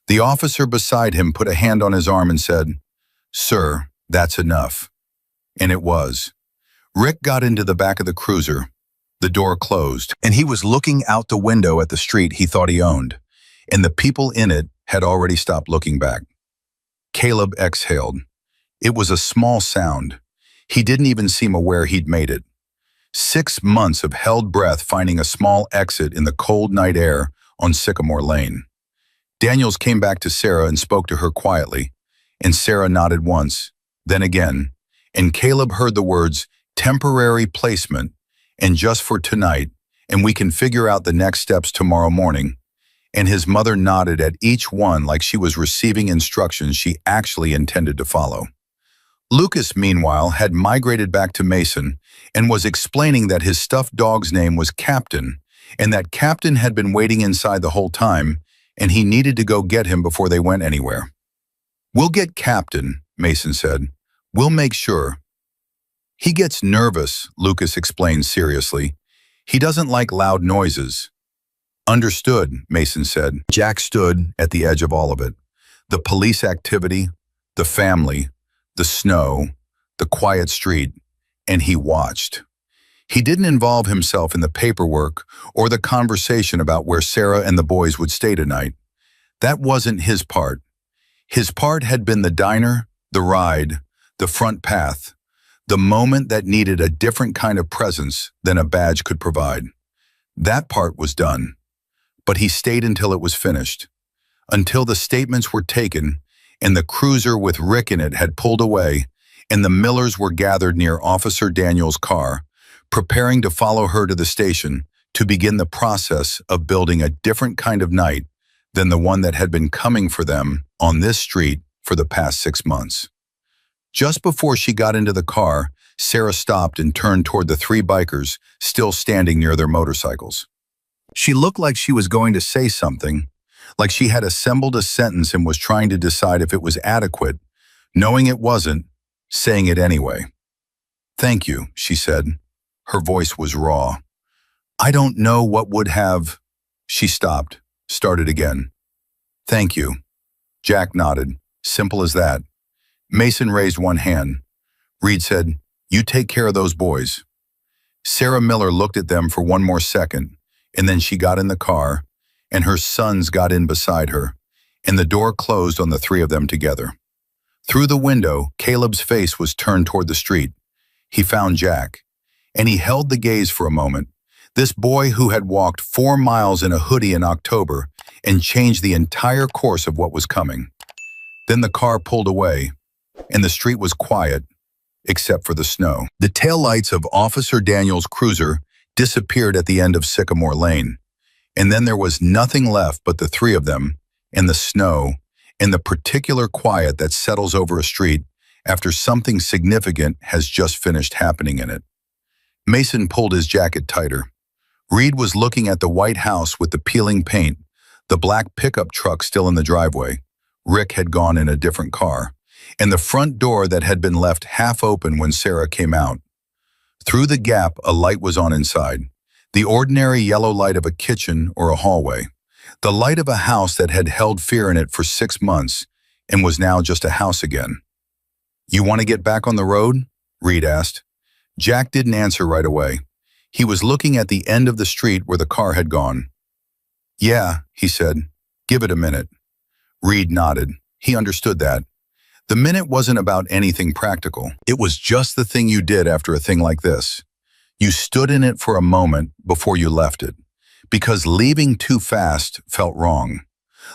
The officer beside him put a hand on his arm and said, "Sir, that's enough." And it was. Rick got into the back of the cruiser. The door closed, and he was looking out the window at the street he thought he owned, and the people in it had already stopped looking back. Caleb exhaled. It was a small sound. He didn't even seem aware he'd made it. 6 months of held breath finding a small exit in the cold night air on Sycamore Lane. Daniels came back to Sarah and spoke to her quietly, and Sarah nodded once, then again, and Caleb heard the words, "temporary placement," and "just for tonight, and we can figure out the next steps tomorrow morning," and his mother nodded at each one like she was receiving instructions she actually intended to follow. Lucas, meanwhile, had migrated back to Mason and was explaining that his stuffed dog's name was Captain, and that Captain had been waiting inside the whole time, and he needed to go get him before they went anywhere. "We'll get Captain," Mason said. "We'll make sure." "He gets nervous," Lucas explained seriously. "He doesn't like loud noises." "Understood," Mason said. Jack stood at the edge of all of it. The police activity, the family, the snow, the quiet street, and he watched. He didn't involve himself in the paperwork or the conversation about where Sarah and the boys would stay tonight. That wasn't his part. His part had been the diner, the ride, the front path, the moment that needed a different kind of presence than a badge could provide. That part was done. But he stayed until it was finished, until the statements were taken and the cruiser with Rick in it had pulled away and the Millers were gathered near Officer Daniels' car, preparing to follow her to the station to begin the process of building a different kind of night than the one that had been coming for them on this street for the past 6 months. Just before she got into the car, Sarah stopped and turned toward the 3 bikers still standing near their motorcycles. She looked like she was going to say something, like she had assembled a sentence and was trying to decide if it was adequate, knowing it wasn't, saying it anyway. "Thank you," she said. Her voice was raw. "I don't know what would have..." She stopped, started again. "Thank you." Jack nodded. Simple as that. Mason raised one hand. Reed said, "You take care of those boys." Sarah Miller looked at them for one more second, and then she got in the car, and her sons got in beside her, and the door closed on the 3 of them together. Through the window, Caleb's face was turned toward the street. He found Jack, and he held the gaze for a moment, This boy who had walked 4 miles in a hoodie in October and changed the entire course of what was coming. Then the car pulled away, and the street was quiet, except for the snow. The taillights of Officer Daniel's cruiser disappeared at the end of Sycamore Lane, and then there was nothing left but the three of them, and the snow, and the particular quiet that settles over a street after something significant has just finished happening in it. Mason pulled his jacket tighter. Reed was looking at the white house with the peeling paint, the black pickup truck still in the driveway. Rick had gone in a different car, and the front door that had been left half open when Sarah came out. Through the gap, a light was on inside, the ordinary yellow light of a kitchen or a hallway, the light of a house that had held fear in it for 6 months and was now just a house again. "You want to get back on the road?" Reed asked. Jack didn't answer right away. He was looking at the end of the street where the car had gone. "Yeah," he said. "Give it a minute." Reed nodded. He understood that. The minute wasn't about anything practical. It was just the thing you did after a thing like this. You stood in it for a moment before you left it, because leaving too fast felt wrong,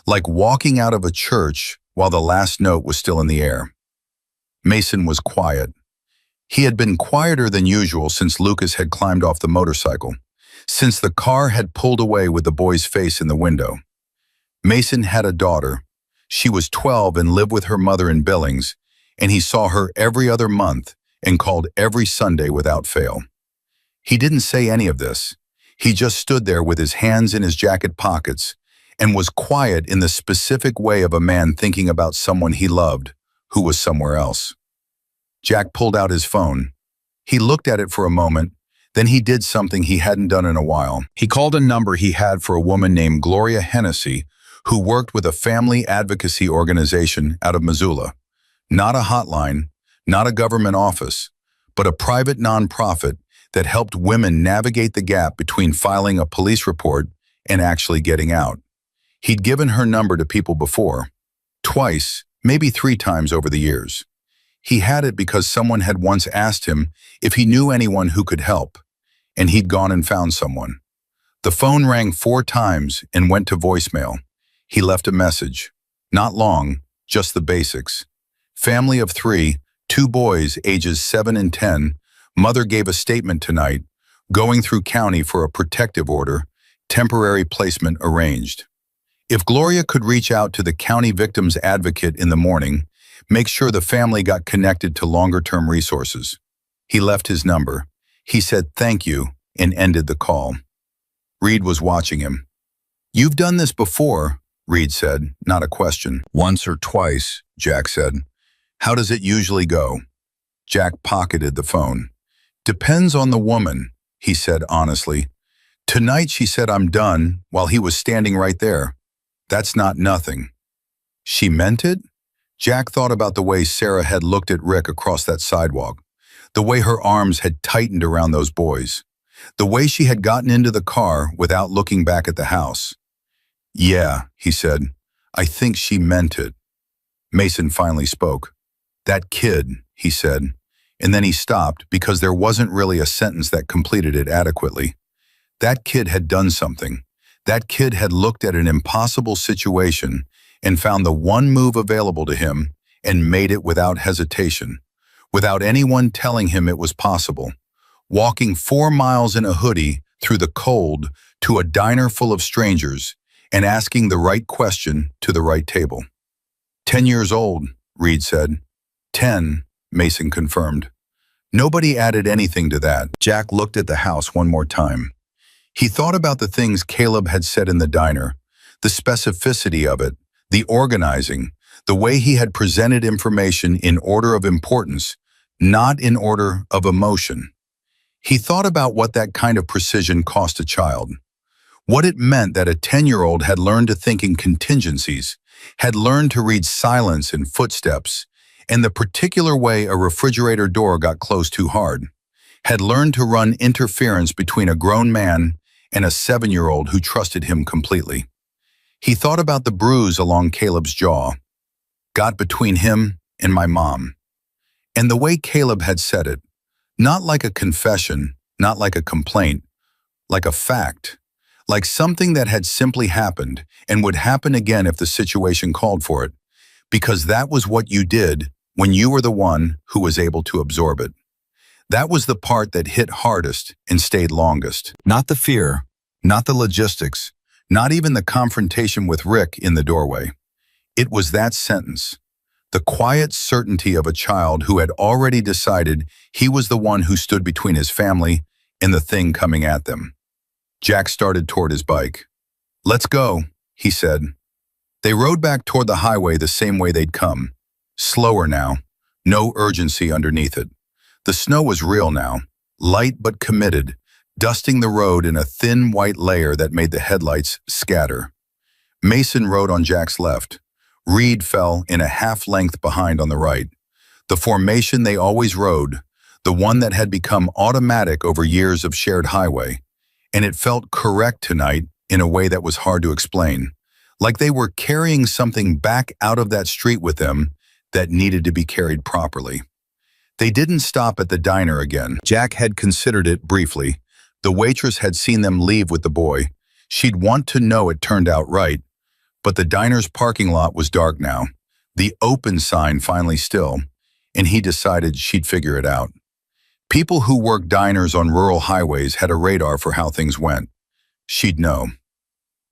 like walking out of a church while the last note was still in the air. Mason was quiet. He had been quieter than usual since Lucas had climbed off the motorcycle, since the car had pulled away with the boy's face in the window. Mason had a daughter. She was 12 and lived with her mother in Billings, and he saw her every other month and called every Sunday without fail. He didn't say any of this. He just stood there with his hands in his jacket pockets and was quiet in the specific way of a man thinking about someone he loved who was somewhere else. Jack pulled out his phone. He looked at it for a moment, then he did something he hadn't done in a while. He called a number he had for a woman named Gloria Hennessy, who worked with a family advocacy organization out of Missoula. Not a hotline, not a government office, but a private nonprofit that helped women navigate the gap between filing a police report and actually getting out. He'd given her number to people before, twice, maybe 3 times over the years. He had it because someone had once asked him if he knew anyone who could help, and he'd gone and found someone. The phone rang 4 times and went to voicemail. He left a message. Not long, just the basics. Family of 3, 2 boys ages 7 and 10. Mother gave a statement tonight, going through county for a protective order, temporary placement arranged. If Gloria could reach out to the county victims advocate in the morning, make sure the family got connected to longer-term resources. He left his number. He said thank you and ended the call. Reed was watching him. "You've done this before," Reed said, not a question. "Once or twice," Jack said. "How does it usually go?" Jack pocketed the phone. "Depends on the woman," he said honestly. "Tonight she said I'm done while he was standing right there. That's not nothing." She meant it? Jack thought about the way Sarah had looked at Rick across that sidewalk, the way her arms had tightened around those boys, the way she had gotten into the car without looking back at the house. "Yeah," he said, "I think she meant it." Mason finally spoke. "That kid," he said, and then he stopped because there wasn't really a sentence that completed it adequately. That kid had done something. That kid had looked at an impossible situation and found the one move available to him and made it without hesitation, without anyone telling him it was possible, walking 4 miles in a hoodie through the cold to a diner full of strangers and asking the right question to the right table. 10 years old, Reed said. 10, Mason confirmed. Nobody added anything to that. Jack looked at the house one more time. He thought about the things Caleb had said in the diner, the specificity of it, the organizing, the way he had presented information in order of importance, not in order of emotion. He thought about what that kind of precision cost a child. What it meant that a 10-year-old had learned to think in contingencies, had learned to read silence and footsteps, and the particular way a refrigerator door got closed too hard, had learned to run interference between a grown man and a 7-year-old who trusted him completely. He thought about the bruise along Caleb's jaw, got between him and my mom. And the way Caleb had said it, not like a confession, not like a complaint, like a fact, like something that had simply happened and would happen again if the situation called for it, because that was what you did when you were the one who was able to absorb it. That was the part that hit hardest and stayed longest. Not the fear, not the logistics, not even the confrontation with Rick in the doorway. It was that sentence, the quiet certainty of a child who had already decided he was the one who stood between his family and the thing coming at them. Jack started toward his bike. "Let's go," he said. They rode back toward the highway the same way they'd come. Slower now, no urgency underneath it. The snow was real now, light but committed, dusting the road in a thin white layer that made the headlights scatter. Mason rode on Jack's left. Reed fell in a half-length behind on the right. The formation they always rode, the one that had become automatic over years of shared highway. And it felt correct tonight in a way that was hard to explain, like they were carrying something back out of that street with them that needed to be carried properly. They didn't stop at the diner again. Jack had considered it briefly. The waitress had seen them leave with the boy. She'd want to know it turned out right. But the diner's parking lot was dark now, the open sign finally still, and he decided she'd figure it out. People who worked diners on rural highways had a radar for how things went. She'd know.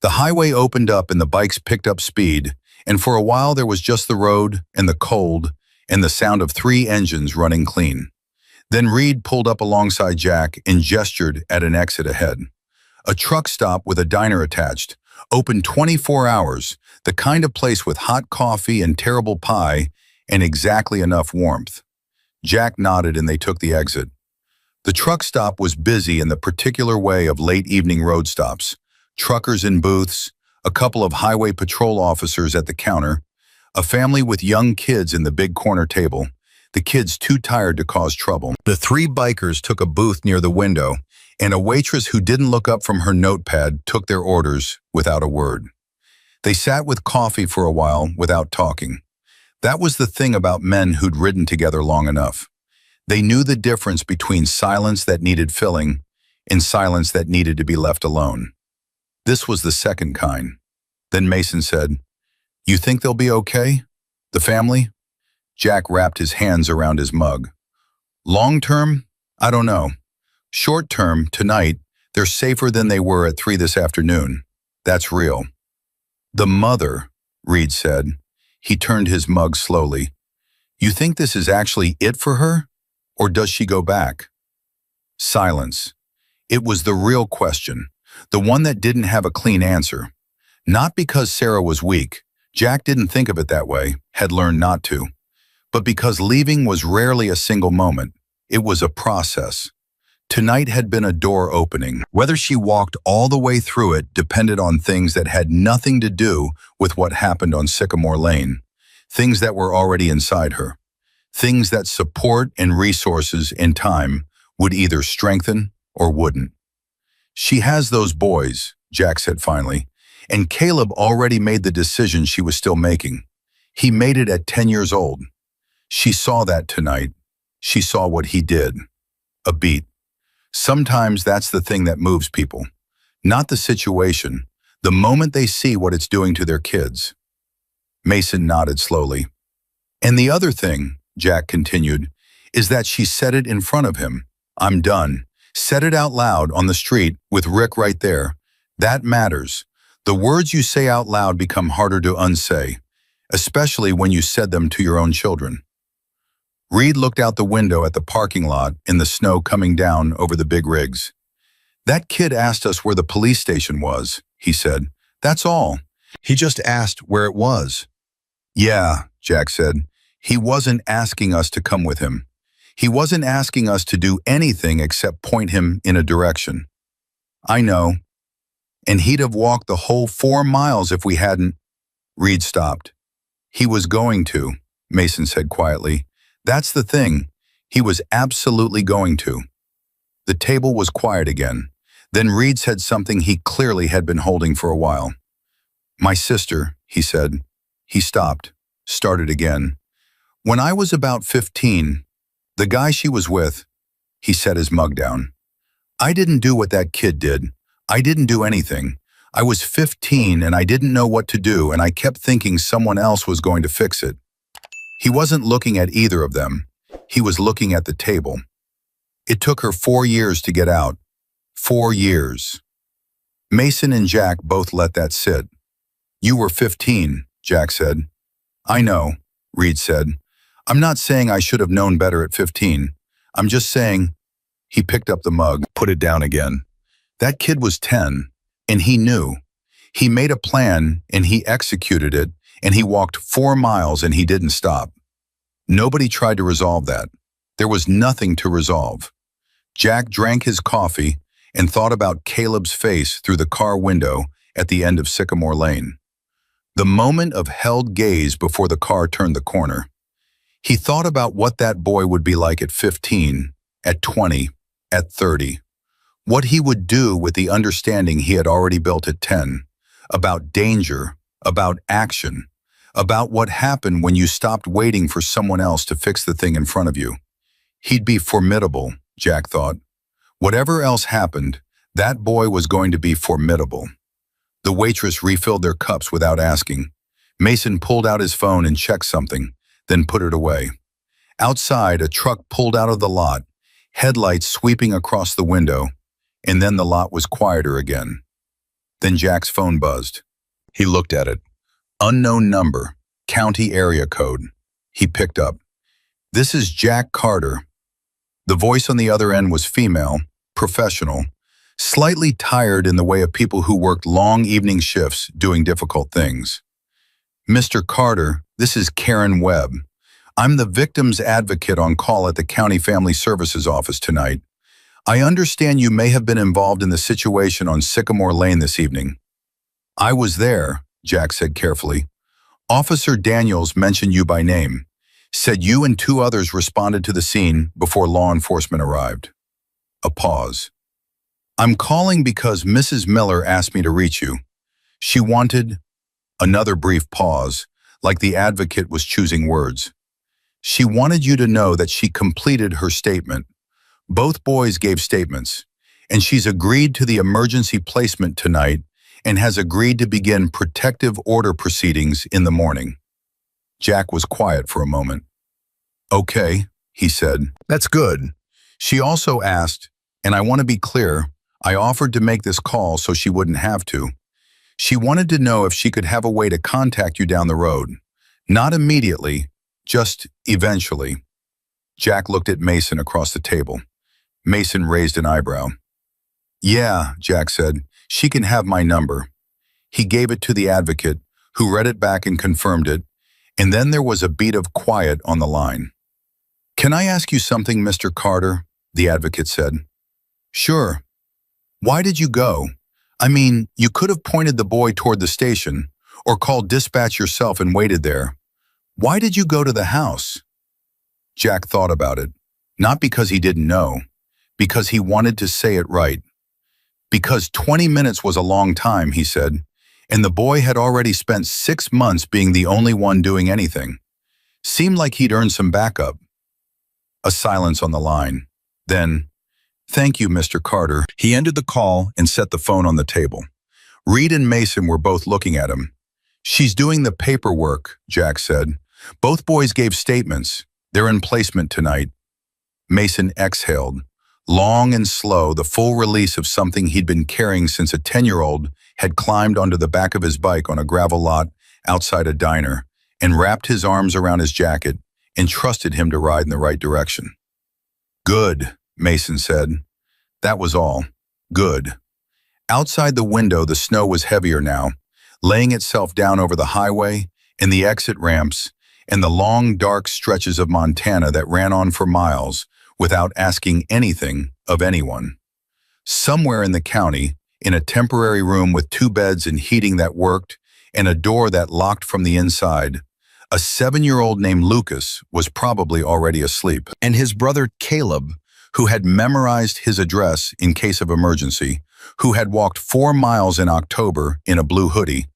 The highway opened up and the bikes picked up speed, and for a while there was just the road and the cold and the sound of 3 engines running clean. Then Reed pulled up alongside Jack and gestured at an exit ahead. A truck stop with a diner attached, open 24 hours, the kind of place with hot coffee and terrible pie and exactly enough warmth. Jack nodded and they took the exit. The truck stop was busy in the particular way of late evening road stops. Truckers in booths, a couple of highway patrol officers at the counter, a family with young kids in the big corner table, the kids too tired to cause trouble. The 3 bikers took a booth near the window, and a waitress who didn't look up from her notepad took their orders without a word. They sat with coffee for a while without talking. That was the thing about men who'd ridden together long enough. They knew the difference between silence that needed filling and silence that needed to be left alone. This was the second kind. Then Mason said, "You think they'll be okay? The family?" Jack wrapped his hands around his mug. "Long term? I don't know. Short term, tonight, they're safer than they were at 3 this afternoon. That's real." "The mother," Reed said. He turned his mug slowly. "You think this is actually it for her? Or does she go back?" Silence. It was the real question, the one that didn't have a clean answer. Not because Sarah was weak. Jack didn't think of it that way, had learned not to. But because leaving was rarely a single moment, it was a process. Tonight had been a door opening. Whether she walked all the way through it depended on things that had nothing to do with what happened on Sycamore Lane, things that were already inside her, things that support and resources and time would either strengthen or wouldn't. "She has those boys," Jack said finally, and Caleb already made the decision she was still making. He made it at 10 years old. She saw that tonight. She saw what he did. A beat. Sometimes that's the thing that moves people. Not the situation, the moment they see what it's doing to their kids. Mason nodded slowly. "And the other thing," Jack continued, "is that she said it in front of him. I'm done. Said it out loud on the street with Rick right there. That matters. The words you say out loud become harder to unsay, especially when you said them to your own children." Reed looked out the window at the parking lot and the snow coming down over the big rigs. "That kid asked us where the police station was," he said. "That's all. He just asked where it was." "Yeah," Jack said. "He wasn't asking us to come with him. He wasn't asking us to do anything except point him in a direction." "I know. And he'd have walked the whole 4 miles if we hadn't." Reed stopped. "He was going to," Mason said quietly. "That's the thing. He was absolutely going to." The table was quiet again. Then Reed said something he clearly had been holding for a while. "My sister," he said. He stopped, started again. "When I was about 15, the guy she was with," he set his mug down. I didn't do what that kid did. I didn't do anything. I was 15 and I didn't know what to do and I kept thinking someone else was going to fix it. He wasn't looking at either of them. He was looking at the table. It took her 4 years to get out. 4 years. Mason and Jack both let that sit. You were 15, Jack said. I know, Reed said. I'm not saying I should have known better at 15. I'm just saying. He picked up the mug, put it down again. That kid was 10, and he knew. He made a plan, and he executed it, and he walked 4 miles and he didn't stop. Nobody tried to resolve that. There was nothing to resolve. Jack drank his coffee and thought about Caleb's face through the car window at the end of Sycamore Lane. The moment of held gaze before the car turned the corner. He thought about what that boy would be like at 15, at 20, at 30. What he would do with the understanding he had already built at 10, about danger, about action, about what happened when you stopped waiting for someone else to fix the thing in front of you. He'd be formidable, Jack thought. Whatever else happened, that boy was going to be formidable. The waitress refilled their cups without asking. Mason pulled out his phone and checked something, then put it away. Outside, a truck pulled out of the lot, headlights sweeping across the window, and then the lot was quieter again. Then Jack's phone buzzed. He looked at it. Unknown number, county area code. He picked up. This is Jack Carter. The voice on the other end was female, professional, slightly tired in the way of people who worked long evening shifts doing difficult things. Mr. Carter, this is Karen Webb. I'm the victim's advocate on call at the County Family Services office tonight. I understand you may have been involved in the situation on Sycamore Lane this evening. I was there, Jack said carefully. Officer Daniels mentioned you by name, said you and 2 others responded to the scene before law enforcement arrived. A pause. I'm calling because Mrs. Miller asked me to reach you. She wanted... Another brief pause, like the advocate was choosing words. She wanted you to know that she completed her statement. Both boys gave statements, and she's agreed to the emergency placement tonight and has agreed to begin protective order proceedings in the morning. Jack was quiet for a moment. Okay, he said. That's good. She also asked, and I want to be clear, I offered to make this call so she wouldn't have to. She wanted to know if she could have a way to contact you down the road. Not immediately, just eventually. Jack looked at Mason across the table. Mason raised an eyebrow. Yeah, Jack said, she can have my number. He gave it to the advocate, who read it back and confirmed it, and then there was a beat of quiet on the line. Can I ask you something, Mr. Carter? The advocate said. Sure. Why did you go? I mean, you could have pointed the boy toward the station, or called dispatch yourself and waited there. Why did you go to the house? Jack thought about it, not because he didn't know, because he wanted to say it right. Because 20 minutes was a long time, he said, and the boy had already spent 6 months being the only one doing anything. Seemed like he'd earned some backup. A silence on the line. Then, thank you, Mr. Carter. He ended the call and set the phone on the table. Reed and Mason were both looking at him. She's doing the paperwork, Jack said. Both boys gave statements. They're in placement tonight. Mason exhaled. Long and slow, the full release of something he'd been carrying since a 10-year-old had climbed onto the back of his bike on a gravel lot outside a diner and wrapped his arms around his jacket and trusted him to ride in the right direction. Good, Mason said. That was all. Good. Outside the window, the snow was heavier now, laying itself down over the highway and the exit ramps and the long, dark stretches of Montana that ran on for miles without asking anything of anyone. Somewhere in the county, in a temporary room with 2 beds and heating that worked and a door that locked from the inside, a 7-year-old named Lucas was probably already asleep. And his brother Caleb, who had memorized his address in case of emergency, who had walked 4 miles in October in a blue hoodie,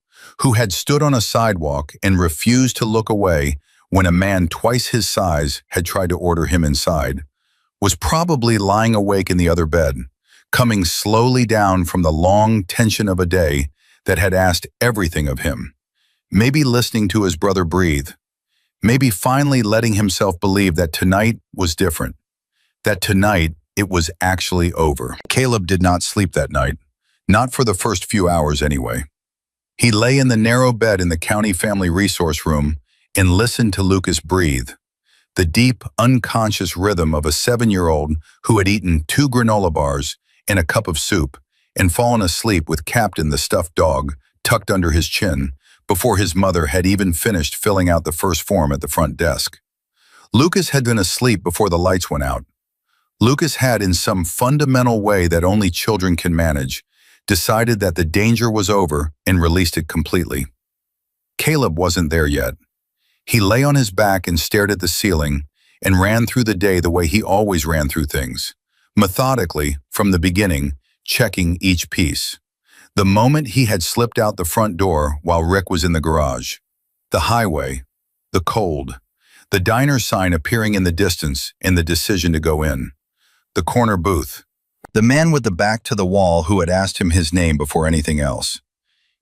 who had stood on a sidewalk and refused to look away when a man twice his size had tried to order him inside, was probably lying awake in the other bed, coming slowly down from the long tension of a day that had asked everything of him. Maybe listening to his brother breathe. Maybe finally letting himself believe that tonight was different. That tonight it was actually over. Caleb did not sleep that night. Not for the first few hours anyway. He lay in the narrow bed in the county family resource room and listened to Lucas breathe. The deep, unconscious rhythm of a 7-year-old who had eaten 2 granola bars and a cup of soup and fallen asleep with Captain the stuffed dog tucked under his chin before his mother had even finished filling out the first form at the front desk. Lucas had been asleep before the lights went out. Lucas had, in some fundamental way that only children can manage, decided that the danger was over and released it completely. Caleb wasn't there yet. He lay on his back and stared at the ceiling and ran through the day the way he always ran through things, methodically, from the beginning, checking each piece. The moment he had slipped out the front door while Rick was in the garage. The highway, the cold, the diner sign appearing in the distance and the decision to go in. The corner booth. The man with the back to the wall who had asked him his name before anything else.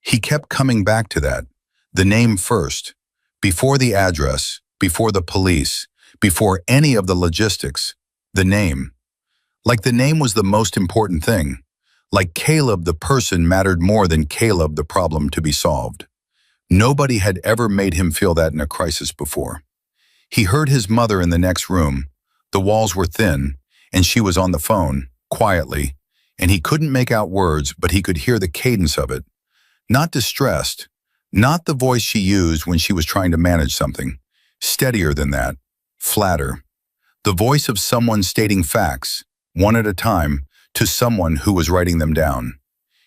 He kept coming back to that. The name first. Before the address, before the police, before any of the logistics. The name. Like the name was the most important thing. Like Caleb the person mattered more than Caleb the problem to be solved. Nobody had ever made him feel that in a crisis before. He heard his mother in the next room. The walls were thin, and she was on the phone, quietly, and he couldn't make out words, but he could hear the cadence of it. Not distressed, not the voice she used when she was trying to manage something. Steadier than that, flatter. The voice of someone stating facts, one at a time, to someone who was writing them down.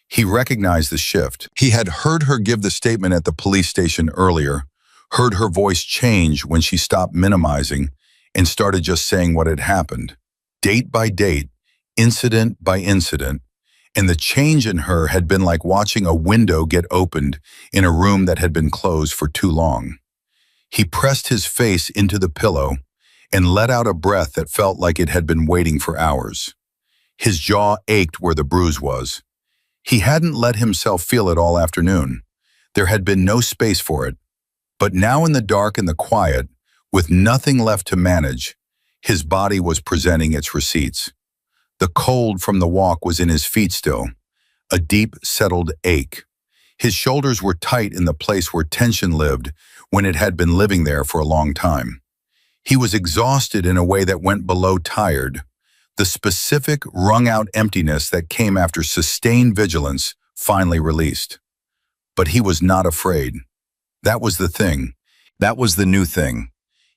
He recognized the shift. He had heard her give the statement at the police station earlier, heard her voice change when she stopped minimizing and started just saying what had happened. Date by date, incident by incident, and the change in her had been like watching a window get opened in a room that had been closed for too long. He pressed his face into the pillow and let out a breath that felt like it had been waiting for hours. His jaw ached where the bruise was. He hadn't let himself feel it all afternoon. There had been no space for it. But now in the dark and the quiet, with nothing left to manage, his body was presenting its receipts. The cold from the walk was in his feet still, a deep, settled ache. His shoulders were tight in the place where tension lived when it had been living there for a long time. He was exhausted in a way that went below tired. The specific, wrung-out emptiness that came after sustained vigilance finally released. But he was not afraid. That was the thing. That was the new thing.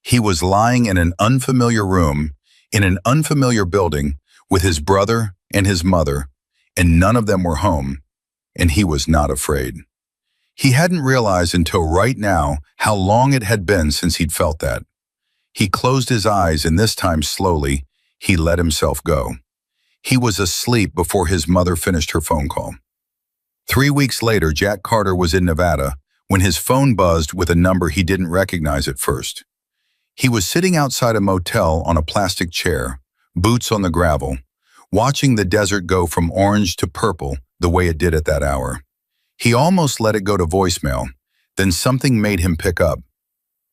He was lying in an unfamiliar room, in an unfamiliar building, with his brother and his mother, and none of them were home, and he was not afraid. He hadn't realized until right now how long it had been since he'd felt that. He closed his eyes, and this time slowly, he let himself go. He was asleep before his mother finished her phone call. 3 weeks later, Jack Carter was in Nevada when his phone buzzed with a number he didn't recognize at first. He was sitting outside a motel on a plastic chair, boots on the gravel, watching the desert go from orange to purple the way it did at that hour. He almost let it go to voicemail, then something made him pick up.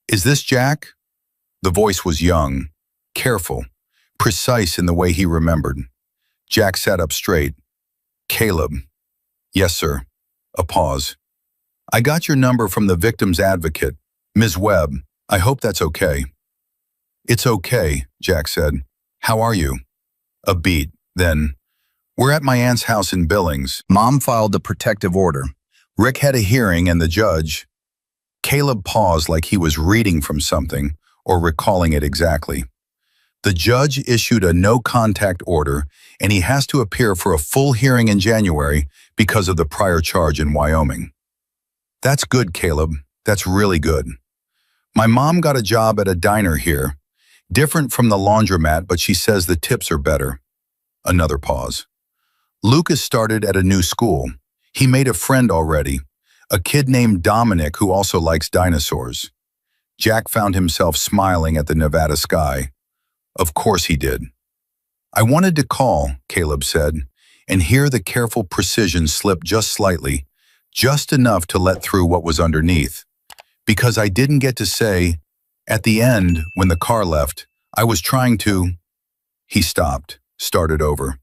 "Is this Jack?" The voice was young, careful, precise in the way he remembered. Jack sat up straight. "Caleb." "Yes, sir." A pause. "I got your number from the victim's advocate, Ms. Webb. I hope that's okay." "It's okay," Jack said. "How are you?" A beat, then, "We're at my aunt's house in Billings. Mom filed the protective order. Rick had a hearing and the judge—" Caleb paused like he was reading from something or recalling it exactly. "The judge issued a no-contact order, and he has to appear for a full hearing in January because of the prior charge in Wyoming." "That's good, Caleb. That's really good. My mom got a job at a diner here, different from the laundromat, but she says the tips are better." Another pause. "Lucas started at a new school. He made a friend already, a kid named Dominic who also likes dinosaurs." Jack found himself smiling at the Nevada sky. Of course he did. "I wanted to call," Caleb said. and hear the careful precision slip just slightly, just enough to let through what was underneath. Because I didn't get to say, at the end, when the car left, I was trying to... He stopped, started over.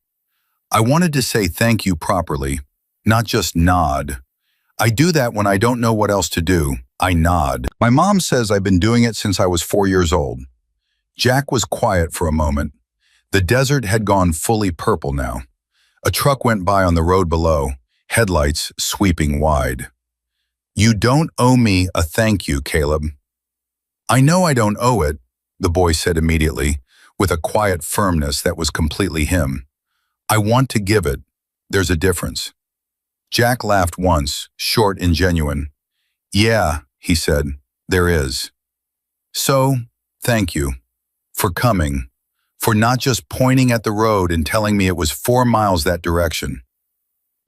I wanted to say thank you properly, not just nod. I do that when I don't know what else to do. I nod. My mom says I've been doing it since I was 4 years old. Jack was quiet for a moment. The desert had gone fully purple now. A truck went by on the road below, headlights sweeping wide. You don't owe me a thank you, Caleb. I know I don't owe it, the boy said immediately, with a quiet firmness that was completely him. I want to give it. There's a difference. Jack laughed once, short and genuine. Yeah, he said, there is. So, thank you. For coming. For not just pointing at the road and telling me it was 4 miles that direction.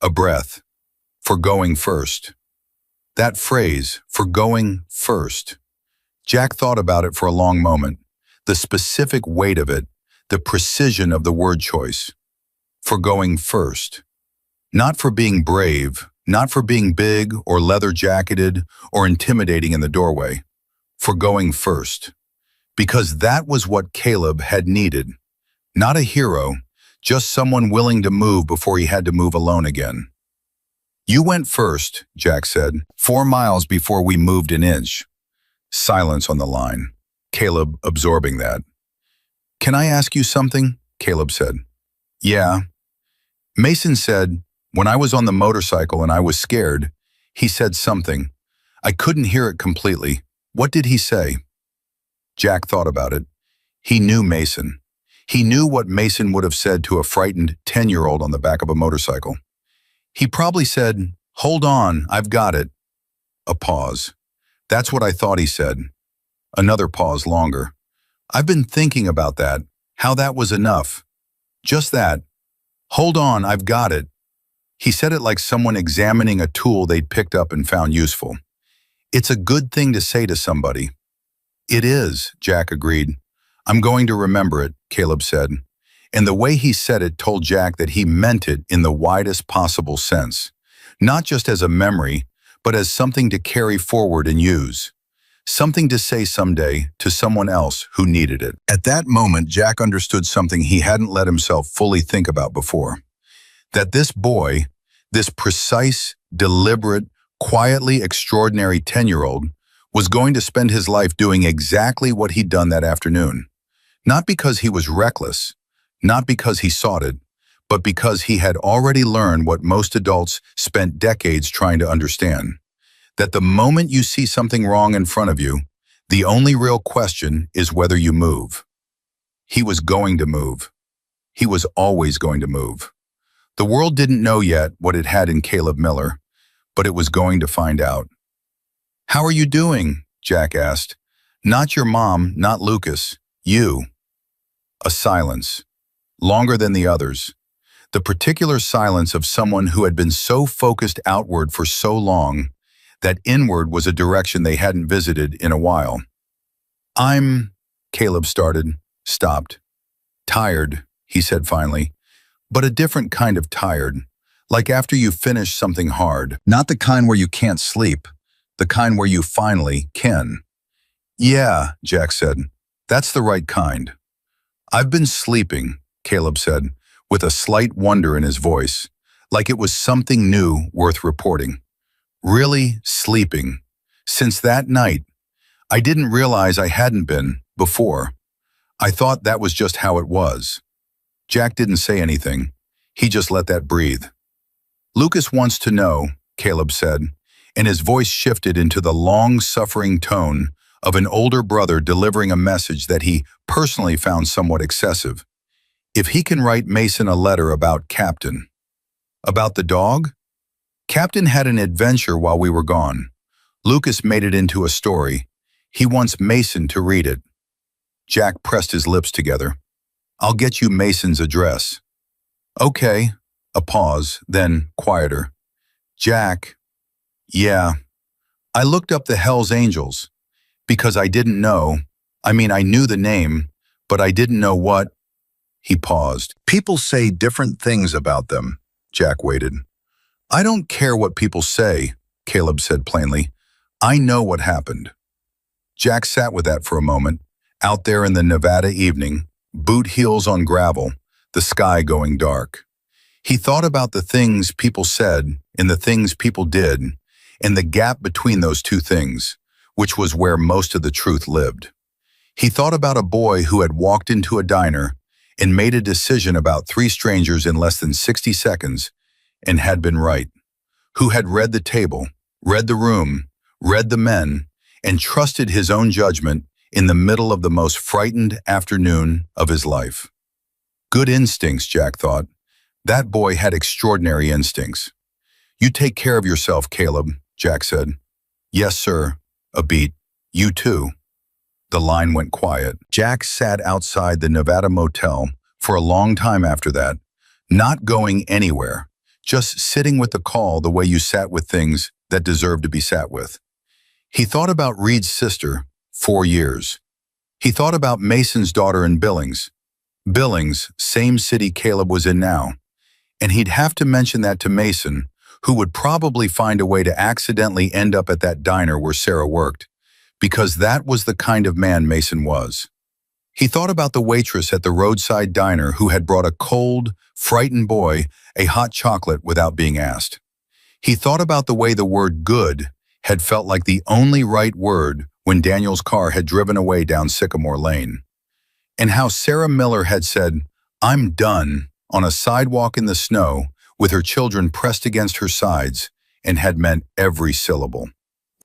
A breath. For going first. That phrase, for going first. Jack thought about it for a long moment. The specific weight of it, the precision of the word choice. For going first. Not for being brave, not for being big or leather-jacketed or intimidating in the doorway. For going first. Because that was what Caleb had needed. Not a hero, just someone willing to move before he had to move alone again. You went first, Jack said, 4 miles before we moved an inch. Silence on the line. Caleb absorbing that. Can I ask you something? Caleb said. Yeah. Mason said, when I was on the motorcycle and I was scared, he said something. I couldn't hear it completely. What did he say? Jack thought about it. He knew Mason. He knew what Mason would have said to a frightened 10-year-old on the back of a motorcycle. He probably said, hold on, I've got it. A pause. That's what I thought he said. Another pause longer. I've been thinking about that, how that was enough. Just that. Hold on, I've got it. He said it like someone examining a tool they'd picked up and found useful. It's a good thing to say to somebody. It is, Jack agreed. I'm going to remember it, Caleb said. And the way he said it told Jack that he meant it in the widest possible sense. Not just as a memory, but as something to carry forward and use. Something to say someday to someone else who needed it. At that moment, Jack understood something he hadn't let himself fully think about before. That this boy, this precise, deliberate, quietly extraordinary 10-year-old, was going to spend his life doing exactly what he'd done that afternoon. Not because he was reckless, not because he sought it, but because he had already learned what most adults spent decades trying to understand. That the moment you see something wrong in front of you, the only real question is whether you move. He was going to move. He was always going to move. The world didn't know yet what it had in Caleb Miller, but it was going to find out. How are you doing? Jack asked. Not your mom, not Lucas. You. A silence. Longer than the others. The particular silence of someone who had been so focused outward for so long that inward was a direction they hadn't visited in a while. Caleb started, stopped. Tired, he said finally, but a different kind of tired, like after you finish something hard. Not the kind where you can't sleep, the kind where you finally can. Yeah, Jack said, that's the right kind. I've been sleeping, Caleb said, with a slight wonder in his voice, like it was something new worth reporting. Really sleeping. Since that night, I didn't realize I hadn't been before. I thought that was just how it was. Jack didn't say anything. He just let that breathe. Lucas wants to know, Caleb said, and his voice shifted into the long-suffering tone of an older brother delivering a message that he personally found somewhat excessive. If he can write Mason a letter about Captain. About the dog? Captain had an adventure while we were gone. Lucas made it into a story. He wants Mason to read it. Jack pressed his lips together. I'll get you Mason's address. Okay. A pause, then quieter. Jack. Yeah. I looked up the Hells Angels. Because I didn't know. I knew the name, but I didn't know what. He paused. People say different things about them. Jack waited. I don't care what people say, Caleb said plainly. I know what happened. Jack sat with that for a moment, out there in the Nevada evening, boot heels on gravel, the sky going dark. He thought about the things people said and the things people did, and the gap between those two things, which was where most of the truth lived. He thought about a boy who had walked into a diner and made a decision about three strangers in less than 60 seconds and had been right, who had read the table, read the room, read the men, and trusted his own judgment in the middle of the most frightened afternoon of his life. Good instincts, Jack thought. That boy had extraordinary instincts. You take care of yourself, Caleb, Jack said. Yes, sir. A beat. You too. The line went quiet. Jack sat outside the Nevada motel for a long time after that, not going anywhere, just sitting with the call the way you sat with things that deserve to be sat with. He thought about Reed's sister, 4 years. He thought about Mason's daughter in Billings. Billings, same city Caleb was in now. And he'd have to mention that to Mason, who would probably find a way to accidentally end up at that diner where Sarah worked, because that was the kind of man Mason was. He thought about the waitress at the roadside diner who had brought a cold, frightened boy a hot chocolate without being asked. He thought about the way the word good had felt like the only right word when Daniel's car had driven away down Sycamore Lane. And how Sarah Miller had said, "I'm done," on a sidewalk in the snow with her children pressed against her sides, and had meant every syllable.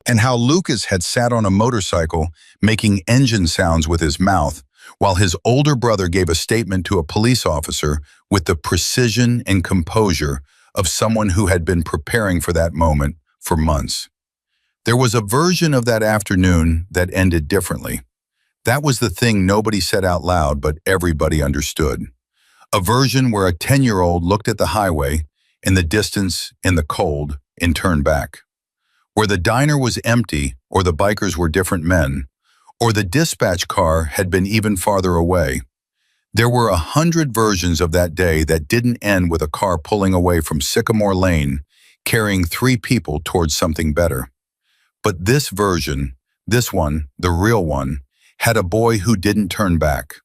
And how Lucas had sat on a motorcycle making engine sounds with his mouth while his older brother gave a statement to a police officer with the precision and composure of someone who had been preparing for that moment for months. There was a version of that afternoon that ended differently. That was the thing nobody said out loud, but everybody understood. A version where a 10-year-old looked at the highway, in the distance, in the cold, and turned back. Where the diner was empty, or the bikers were different men, or the dispatch car had been even farther away. There were 100 versions of that day that didn't end with a car pulling away from Sycamore Lane, carrying 3 people towards something better. But this version, this one, the real one, had a boy who didn't turn back,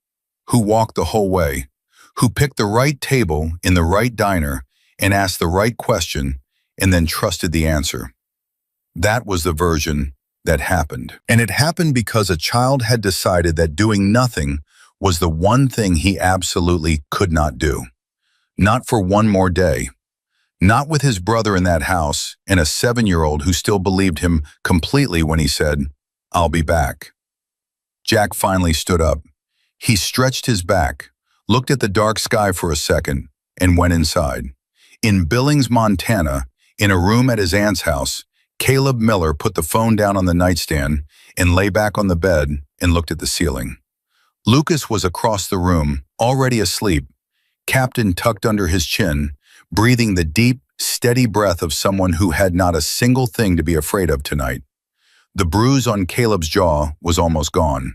who walked the whole way, who picked the right table in the right diner and asked the right question and then trusted the answer. That was the version that happened. And it happened because a child had decided that doing nothing was the one thing he absolutely could not do. Not for one more day. Not with his brother in that house and a 7-year-old who still believed him completely when he said, "I'll be back." Jack finally stood up. He stretched his back, looked at the dark sky for a second, and went inside. In Billings, Montana, in a room at his aunt's house, Caleb Miller put the phone down on the nightstand and lay back on the bed and looked at the ceiling. Lucas was across the room, already asleep, Captain tucked under his chin, breathing the deep, steady breath of someone who had not a single thing to be afraid of tonight. The bruise on Caleb's jaw was almost gone.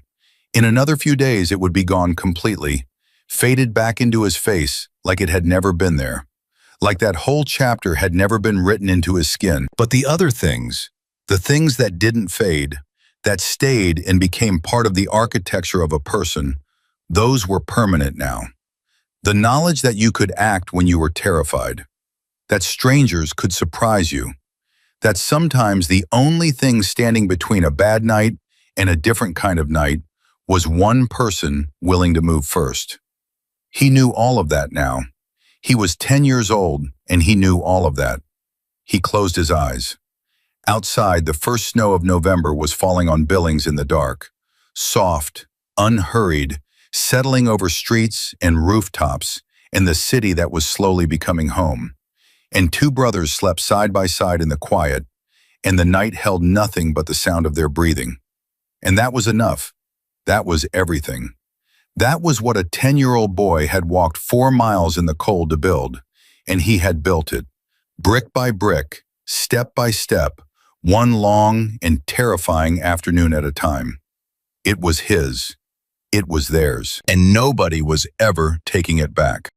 In another few days, it would be gone completely, faded back into his face like it had never been there, like that whole chapter had never been written into his skin. But the other things, the things that didn't fade, that stayed and became part of the architecture of a person, those were permanent now. The knowledge that you could act when you were terrified, that strangers could surprise you, that sometimes the only thing standing between a bad night and a different kind of night was one person willing to move first. He knew all of that now. He was 10 years old, and he knew all of that. He closed his eyes. Outside, the first snow of November was falling on Billings in the dark, soft, unhurried, settling over streets and rooftops in the city that was slowly becoming home. And 2 brothers slept side by side in the quiet, and the night held nothing but the sound of their breathing. And that was enough. That was everything. That was what a 10-year-old boy had walked 4 miles in the cold to build, and he had built it, brick by brick, step by step, one long and terrifying afternoon at a time. It was his. It was theirs, and nobody was ever taking it back.